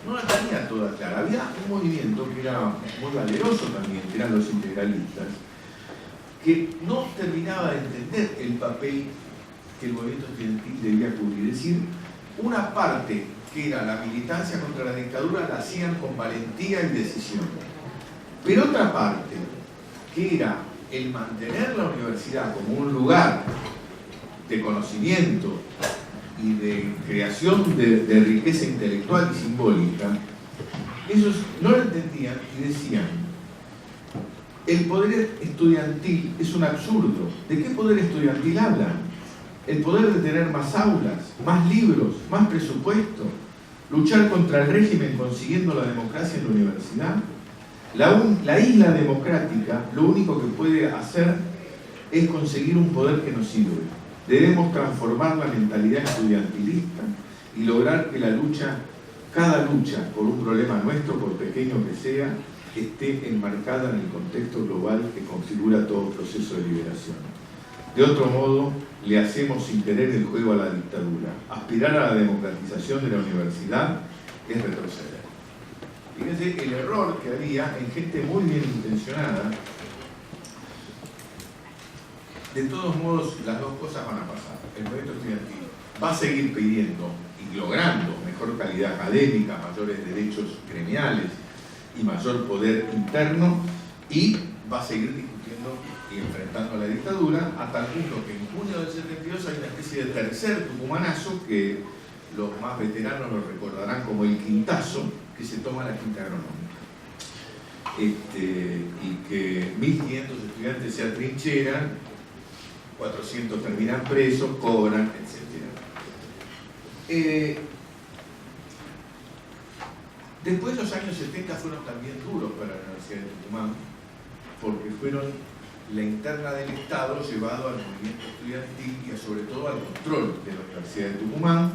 no la tenía toda clara. Había un movimiento que era muy valeroso también, que eran los integralistas, que no terminaba de entender el papel que el movimiento estudiantil debía cubrir. Es decir, una parte que era la militancia contra la dictadura la hacían con valentía y decisión. Pero otra parte, que era el mantener la universidad como un lugar de conocimiento y de creación de riqueza intelectual y simbólica, ellos no lo entendían y decían: el poder estudiantil es un absurdo. ¿De qué poder estudiantil hablan? El poder de tener más aulas, más libros, más presupuesto, luchar contra el régimen consiguiendo la democracia en la universidad. La isla democrática lo único que puede hacer es conseguir un poder que nos sirve. Debemos transformar la mentalidad estudiantilista y lograr que cada lucha por un problema nuestro, por pequeño que sea, esté enmarcada en el contexto global que configura todo proceso de liberación. De otro modo, le hacemos sin querer el juego a la dictadura. Aspirar a la democratización de la universidad es retroceder. Fíjense el error que había en gente muy bien intencionada. De todos modos, las dos cosas van a pasar. El movimiento estudiantil va a seguir pidiendo y logrando mejor calidad académica, mayores derechos gremiales y mayor poder interno, y va a seguir discutiendo y enfrentando a la dictadura, a tal punto que en junio del 72 hay una especie de tercer tucumanazo que los más veteranos lo recordarán como el quintazo, que se toma la quinta agronómica. Y que 1.500 estudiantes se atrincheran, 400 terminan presos, cobran, etc. Después los años 70 fueron también duros para la Universidad de Tucumán, porque fueron la interna del Estado llevado al movimiento estudiantil y sobre todo al control de la Universidad de Tucumán.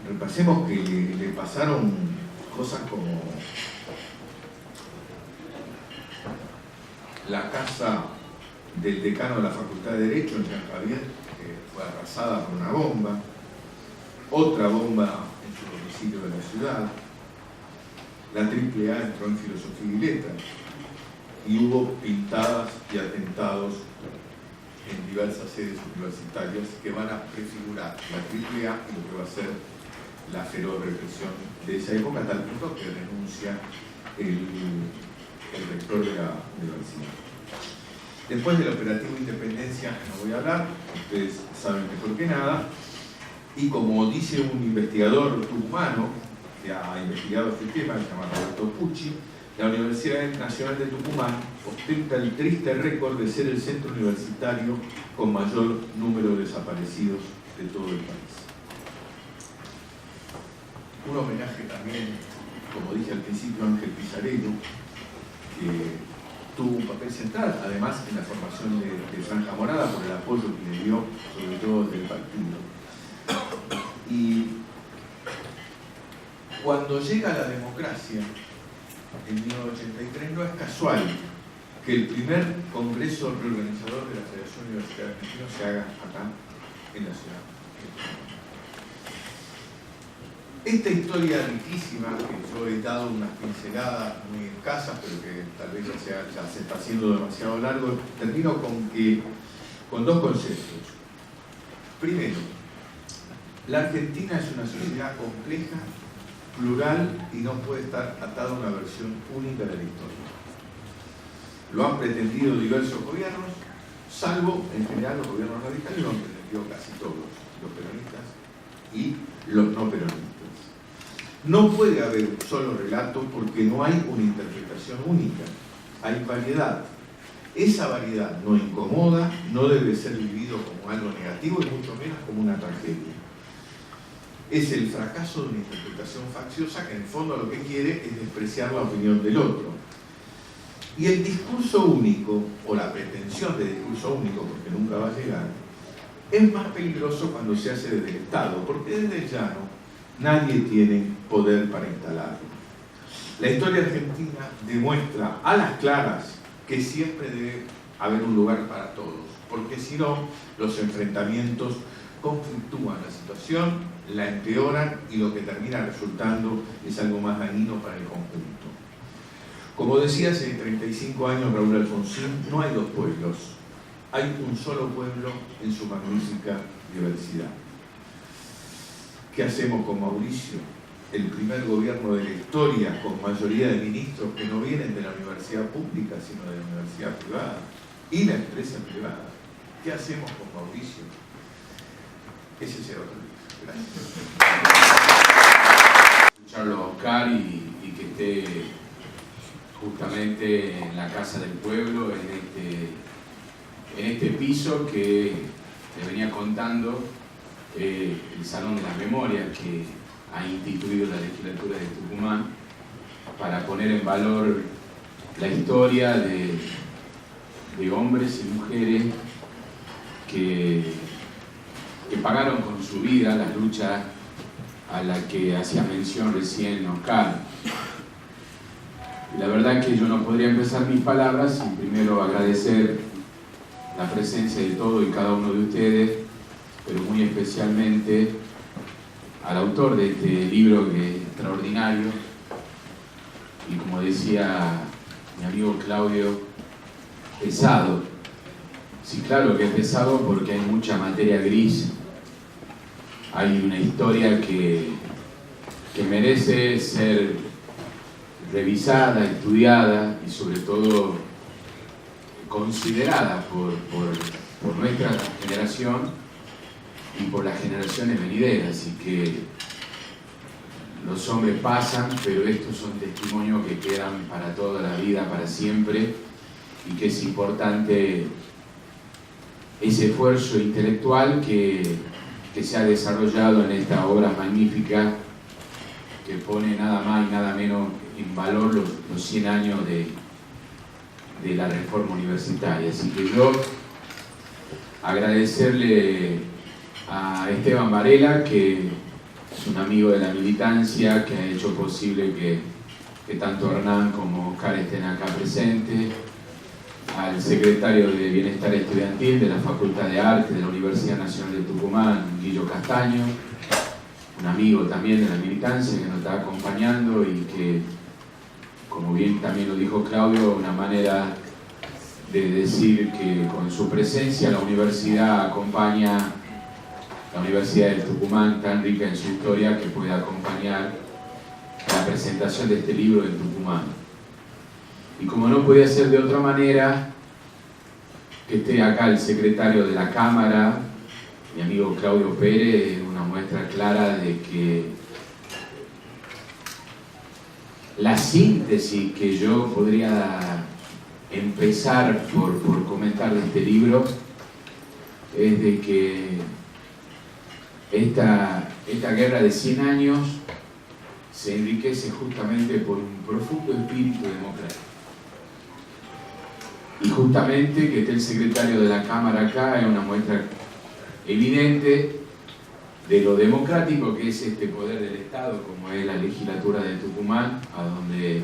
Repasemos que le pasaron cosas como la casa del decano de la Facultad de Derecho en San Javier, que fue arrasada por una bomba, otra bomba en su domicilio de la ciudad, la AAA entró en Filosofía y Letras, y hubo pintadas y atentados en diversas sedes universitarias que van a prefigurar la AAA y lo que va a ser la feroz represión de esa época, a tal punto que renuncia el rector de la universidad. Después del operativo Independencia no voy a hablar, ustedes saben mejor que nada, y como dice un investigador tucumano que ha investigado este tema, se llama Roberto Pucci, la Universidad Nacional de Tucumán ostenta el triste récord de ser el centro universitario con mayor número de desaparecidos de todo el país. Un homenaje también, como dije al principio, a Ángel Pizarello, que tuvo un papel central, además en la formación de Franja Morada, por el apoyo que le dio, sobre todo del partido. Y cuando llega la democracia, en 1983, no es casual que el primer congreso reorganizador de la Federación Universitaria Argentina se haga acá, en la ciudad. Esta historia riquísima, que yo he dado unas pinceladas muy escasas, pero que tal vez ya se está haciendo demasiado largo, termino con dos conceptos. Primero, la Argentina es una sociedad compleja, plural, y no puede estar atada a una versión única de la historia. Lo han pretendido diversos gobiernos, salvo en general los gobiernos radicales, lo han pretendido casi todos, los peronistas y los no peronistas. No puede haber un solo relato porque no hay una interpretación única, hay variedad. Esa variedad no incomoda, no debe ser vivido como algo negativo y mucho menos como una tragedia. Es el fracaso de una interpretación facciosa que en el fondo lo que quiere es despreciar la opinión del otro. Y el discurso único, o la pretensión de discurso único, porque nunca va a llegar, es más peligroso cuando se hace desde el Estado, porque desde el llano nadie tiene poder para instalarlo. La historia argentina demuestra a las claras que siempre debe haber un lugar para todos, porque si no, los enfrentamientos conflictúan la situación, la empeoran y lo que termina resultando es algo más dañino para el conjunto. Como decía hace 35 años Raúl Alfonsín, no hay dos pueblos, hay un solo pueblo en su magnífica diversidad. ¿Qué hacemos con Mauricio? El primer gobierno de la historia con mayoría de ministros que no vienen de la universidad pública, sino de la universidad privada y la empresa privada. ¿Qué hacemos con Mauricio? Ese será otro día. Gracias. Escucharlo a Oscar y que esté justamente en la Casa del Pueblo, en este piso que le venía contando el Salón de las Memorias que ha instituido la legislatura de Tucumán para poner en valor la historia de hombres y mujeres que pagaron con su vida la lucha a la que hacía mención recién Oscar. Y la verdad que yo no podría empezar mis palabras sin primero agradecer la presencia de todo y cada uno de ustedes, pero muy especialmente al autor de este libro que es extraordinario, y como decía mi amigo Claudio, pesado. Sí, claro que es pesado porque hay mucha materia gris, hay una historia que merece ser revisada, estudiada y sobre todo considerada por nuestra generación y por las generaciones venideras, y que los hombres pasan, pero estos son testimonios que quedan para toda la vida, para siempre, y que es importante ese esfuerzo intelectual que se ha desarrollado en esta obra magnífica que pone nada más y nada menos en valor los 100 años de la reforma universitaria. Así que yo agradecerle a Esteban Varela, que es un amigo de la militancia, que ha hecho posible que tanto Hernán como Oscar estén acá presentes, al secretario de Bienestar Estudiantil de la Facultad de Arte de la Universidad Nacional de Tucumán, Guillo Castaño, un amigo también de la militancia que nos está acompañando y que, como bien también lo dijo Claudio, una manera de decir que con su presencia la universidad acompaña, la Universidad de Tucumán, tan rica en su historia, que puede acompañar la presentación de este libro en Tucumán. Y como no podía ser de otra manera, que esté acá el secretario de la Cámara, mi amigo Claudio Pérez, es una muestra clara de que la síntesis que yo podría empezar por comentar de este libro es de que esta guerra de 100 años se enriquece justamente por un profundo espíritu democrático. Y justamente que esté el secretario de la Cámara acá es una muestra evidente de lo democrático que es este poder del Estado, como es la legislatura de Tucumán, a donde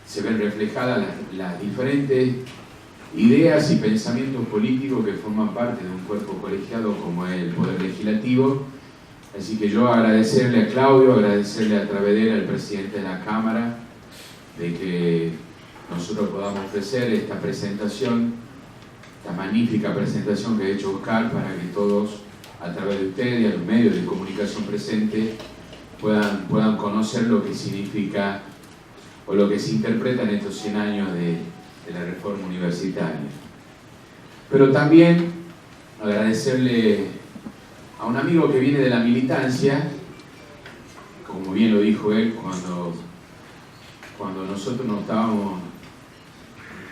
se ven reflejadas las diferentes ideas y pensamientos políticos que forman parte de un cuerpo colegiado como es el Poder Legislativo. Así que yo agradecerle a Claudio, agradecerle a Travedera, el presidente de la Cámara, de que nosotros podamos ofrecer esta presentación, esta magnífica presentación que ha hecho Oscar, para que todos, a través de ustedes y a los medios de comunicación presentes, puedan conocer lo que significa o lo que se interpreta en estos 100 años de la reforma universitaria. Pero también agradecerle a un amigo que viene de la militancia, como bien lo dijo él, cuando nosotros nos estábamos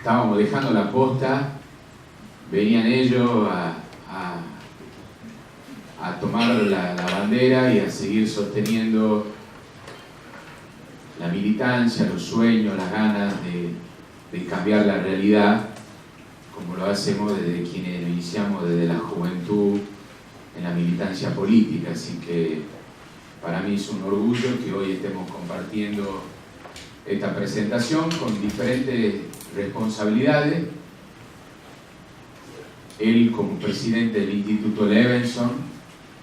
estábamos dejando la posta, venían ellos a tomar la bandera y a seguir sosteniendo la militancia, los sueños, las ganas de cambiar la realidad, como lo hacemos desde quienes iniciamos desde la juventud en la militancia política. Así que para mí es un orgullo que hoy estemos compartiendo esta presentación con diferentes responsabilidades. Él como presidente del Instituto Levenson,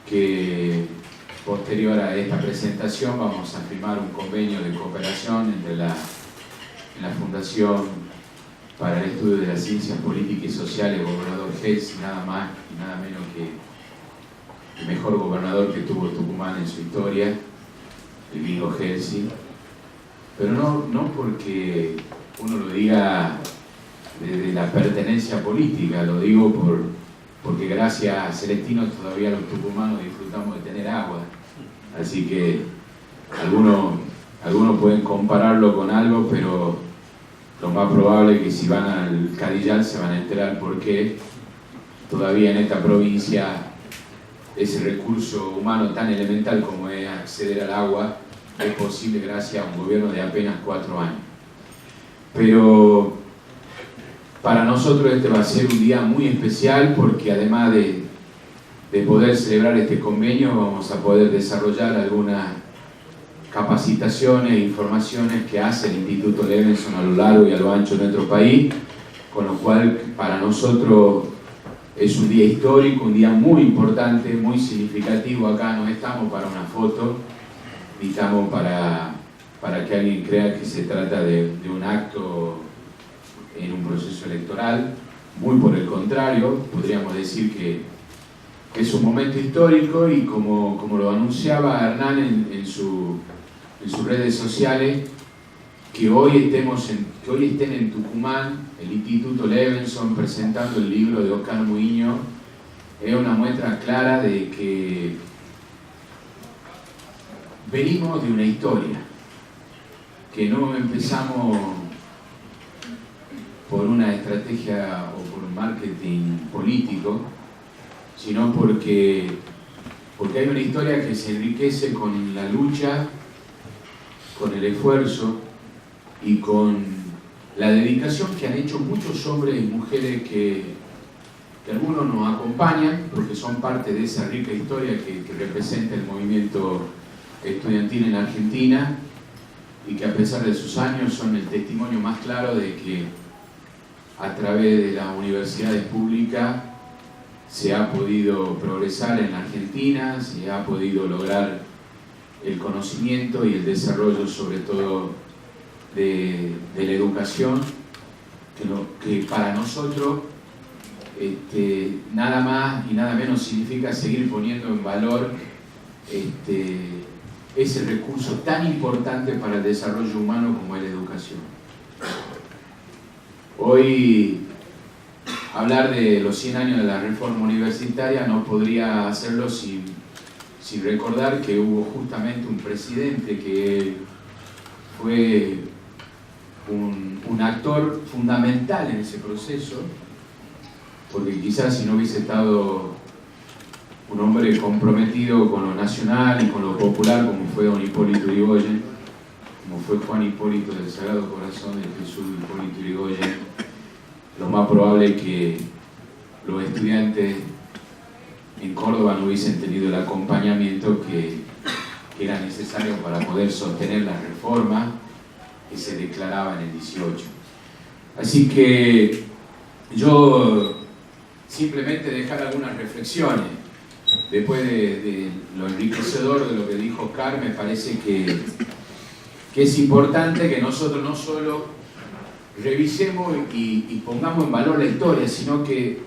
que posterior a esta presentación vamos a firmar un convenio de cooperación entre la Fundación para el Estudio de las Ciencias Políticas y Sociales, gobernador Gelsi, nada más y nada menos que el mejor gobernador que tuvo Tucumán en su historia, el Guido Gelsi. Pero no porque uno lo diga desde la pertenencia política, lo digo porque gracias a Celestino todavía los tucumanos disfrutamos de tener agua. Así que algunos pueden compararlo con algo, pero lo más probable es que si van al Cadillal se van a enterar por qué todavía en esta provincia ese recurso humano tan elemental como es acceder al agua es posible gracias a un gobierno de apenas 4 años. Pero para nosotros este va a ser un día muy especial porque además de poder celebrar este convenio vamos a poder desarrollar algunas capacitaciones e informaciones que hace el Instituto Levenson a lo largo y a lo ancho de nuestro país, con lo cual para nosotros es un día histórico, un día muy importante, muy significativo. Acá no estamos para una foto, ni estamos para que alguien crea que se trata de un acto en un proceso electoral. Muy por el contrario, podríamos decir que es un momento histórico y como lo anunciaba Hernán en sus redes sociales, que hoy estén en Tucumán, el Instituto Levenson, presentando el libro de Oscar Muiño, es una muestra clara de que venimos de una historia, que no empezamos por una estrategia o por un marketing político, sino porque hay una historia que se enriquece con la lucha, con el esfuerzo y con la dedicación que han hecho muchos hombres y mujeres que algunos nos acompañan porque son parte de esa rica historia que representa el movimiento estudiantil en Argentina y que a pesar de sus años son el testimonio más claro de que a través de las universidades públicas se ha podido progresar en Argentina, se ha podido lograr el conocimiento y el desarrollo sobre todo de la educación, que para nosotros nada más y nada menos significa seguir poniendo en valor ese recurso tan importante para el desarrollo humano como es la educación. Hoy hablar de los 100 años de la reforma universitaria no podría hacerlo sin recordar que hubo justamente un presidente que fue un actor fundamental en ese proceso, porque quizás si no hubiese estado un hombre comprometido con lo nacional y con lo popular como fue don Hipólito Yrigoyen, como fue Juan Hipólito del Sagrado Corazón de Jesús Hipólito Yrigoyen, lo más probable es que los estudiantes en Córdoba no hubiesen tenido el acompañamiento que era necesario para poder sostener la reforma que se declaraba en el 18. Así que yo simplemente dejar algunas reflexiones. Después de lo enriquecedor de lo que dijo Oscar, me parece que es importante que nosotros no solo revisemos y pongamos en valor la historia, sino que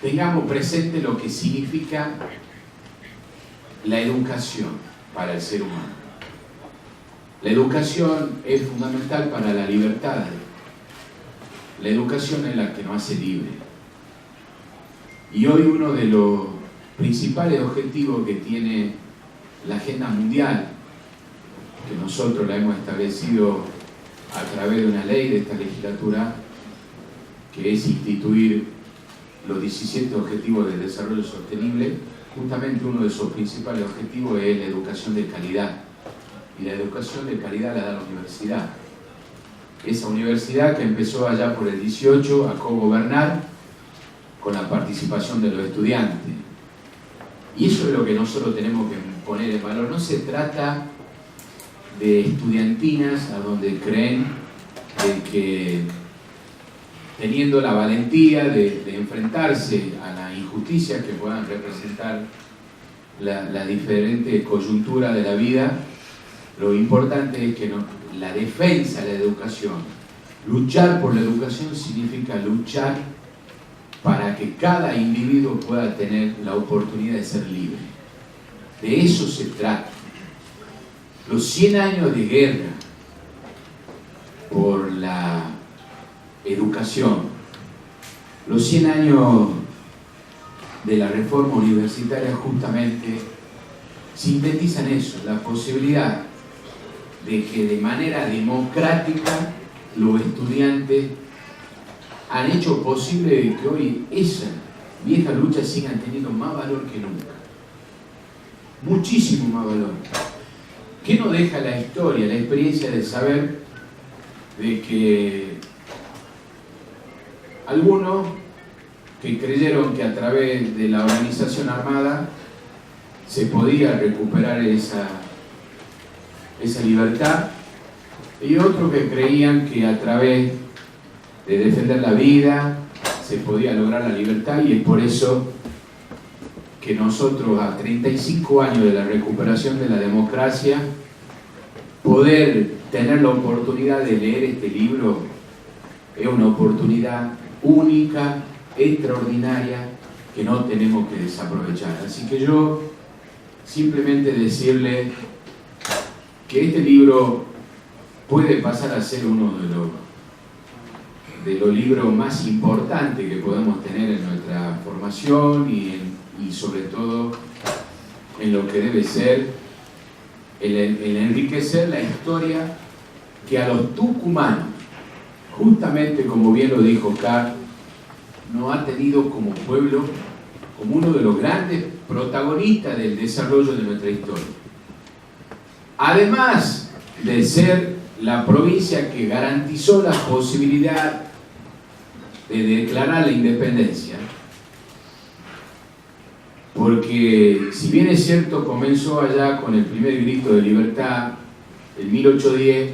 tengamos presente lo que significa la educación para el ser humano. La educación es fundamental para la libertad. La educación es la que nos hace libres. Y hoy uno de los principales objetivos que tiene la agenda mundial, que nosotros la hemos establecido a través de una ley de esta legislatura, que es instituir los 17 Objetivos de Desarrollo Sostenible. Justamente uno de sus principales objetivos es la educación de calidad. Y la educación de calidad la da la universidad. Esa universidad que empezó allá por el 18 a cogobernar con la participación de los estudiantes. Y eso es lo que nosotros tenemos que poner en valor. No se trata de estudiantinas a donde creen de que teniendo la valentía de enfrentarse a la injusticia que puedan representar la diferente coyuntura de la vida, lo importante es que la defensa de la educación, luchar por la educación significa luchar para que cada individuo pueda tener la oportunidad de ser libre. De eso se trata. Los 100 años de guerra por la educación, los 100 años de la reforma universitaria justamente sintetizan eso, la posibilidad de que de manera democrática los estudiantes han hecho posible que hoy esa vieja lucha siga teniendo más valor que nunca. Muchísimo más valor. ¿Qué nos deja la historia, la experiencia de saber de que algunos que creyeron que a través de la organización armada se podía recuperar esa libertad, y otros que creían que a través de defender la vida se podía lograr la libertad? Y es por eso que nosotros, a 35 años de la recuperación de la democracia, poder tener la oportunidad de leer este libro es una oportunidad única, extraordinaria, que no tenemos que desaprovechar. Así que yo simplemente decirle que este libro puede pasar a ser uno de los libros más importantes que podemos tener en nuestra formación y sobre todo en lo que debe ser el enriquecer la historia que a los tucumanos, justamente como bien lo dijo Carl, nos ha tenido como pueblo, como uno de los grandes protagonistas del desarrollo de nuestra historia. Además de ser la provincia que garantizó la posibilidad de declarar la independencia, porque si bien es cierto comenzó allá con el primer grito de libertad en 1810,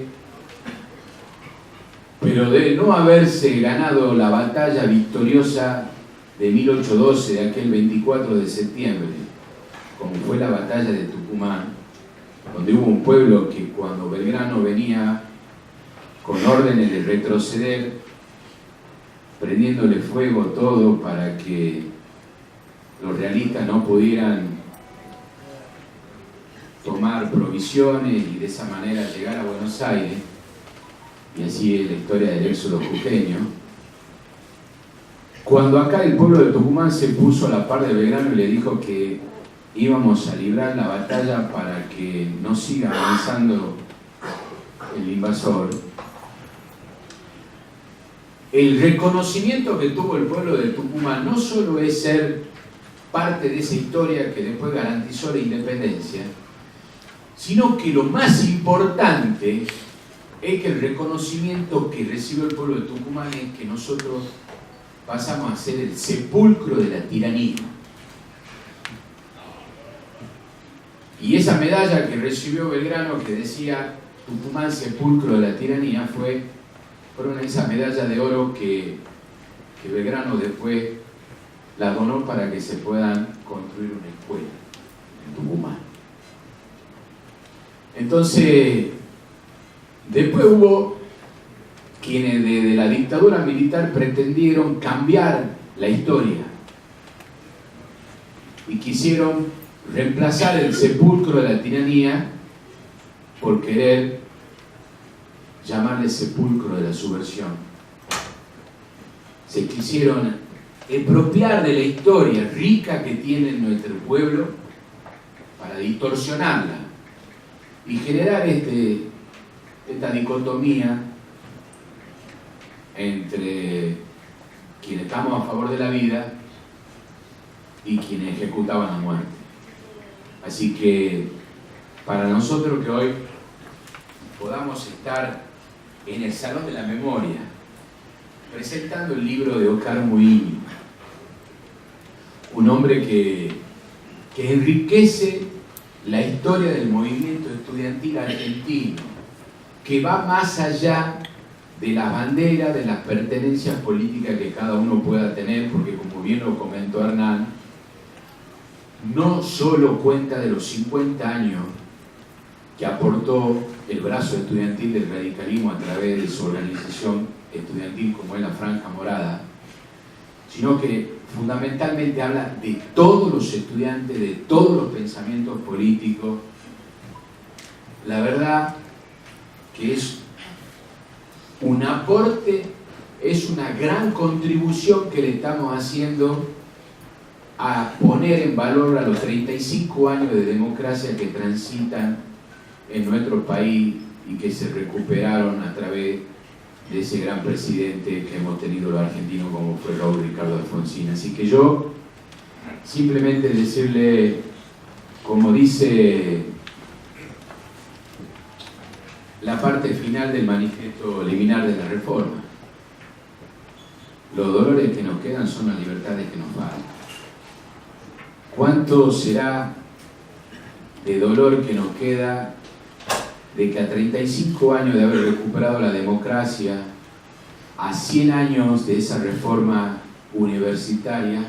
pero de no haberse ganado la batalla victoriosa de 1812, de aquel 24 de septiembre, como fue la batalla de Tucumán, donde hubo un pueblo que cuando Belgrano venía con órdenes de retroceder, prendiéndole fuego todo para que los realistas no pudieran tomar provisiones y de esa manera llegar a Buenos Aires, y así es la historia del éxodo jujeño. Cuando acá el pueblo de Tucumán se puso a la par de Belgrano y le dijo que íbamos a librar la batalla para que no siga avanzando el invasor, el reconocimiento que tuvo el pueblo de Tucumán no solo es ser parte de esa historia que después garantizó la independencia, sino que lo más importante es que el reconocimiento que recibió el pueblo de Tucumán es que nosotros pasamos a ser el sepulcro de la tiranía. Y esa medalla que recibió Belgrano, que decía Tucumán, sepulcro de la tiranía, fueron esas medallas de oro que Belgrano después la donó para que se puedan construir una escuela en Tucumán. Entonces, después hubo quienes desde la dictadura militar pretendieron cambiar la historia y quisieron reemplazar el sepulcro de la tiranía por querer llamarle sepulcro de la subversión. Se quisieron apropiar de la historia rica que tiene nuestro pueblo para distorsionarla y generar esta dicotomía entre estamos a favor de la vida y quienes ejecutaban la muerte. Así que para nosotros que hoy podamos estar en el Salón de la Memoria presentando el libro de Oscar Muiño, un hombre que enriquece la historia del movimiento estudiantil argentino, que va más allá de las banderas, de las pertenencias políticas que cada uno pueda tener, porque como bien lo comentó Hernán, no solo cuenta de los 50 años que aportó el brazo estudiantil del radicalismo a través de su organización estudiantil como es la Franja Morada, sino que fundamentalmente habla de todos los estudiantes, de todos los pensamientos políticos. La verdad que es un aporte, es una gran contribución que le estamos haciendo a poner en valor a los 35 años de democracia que transitan en nuestro país y que se recuperaron a través de ese gran presidente que hemos tenido los argentinos como fue Raúl Ricardo Alfonsín. Así que yo simplemente decirle, como dice la parte final del manifiesto liminar de la reforma, los dolores que nos quedan son las libertades que nos faltan. ¿Cuánto será de dolor que nos queda de que a 35 años de haber recuperado la democracia, a 100 años de esa reforma universitaria,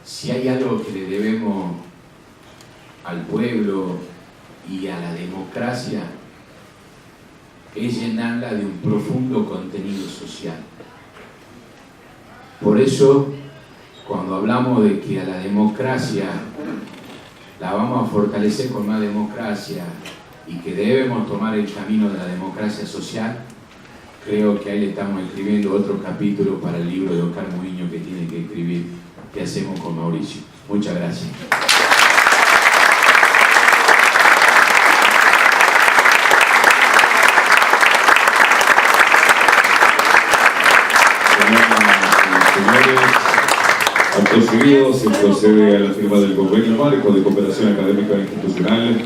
si hay algo que le debemos al pueblo y a la democracia, es llenarla de un profundo contenido social. Por eso, cuando hablamos de que a la democracia la vamos a fortalecer con más democracia y que debemos tomar el camino de la democracia social, creo que ahí le estamos escribiendo otro capítulo para el libro de Oscar Muiño que tiene que escribir, que hacemos con Mauricio. Muchas gracias. Señores, acto seguido se procede a la firma del convenio marco de cooperación académica e institucional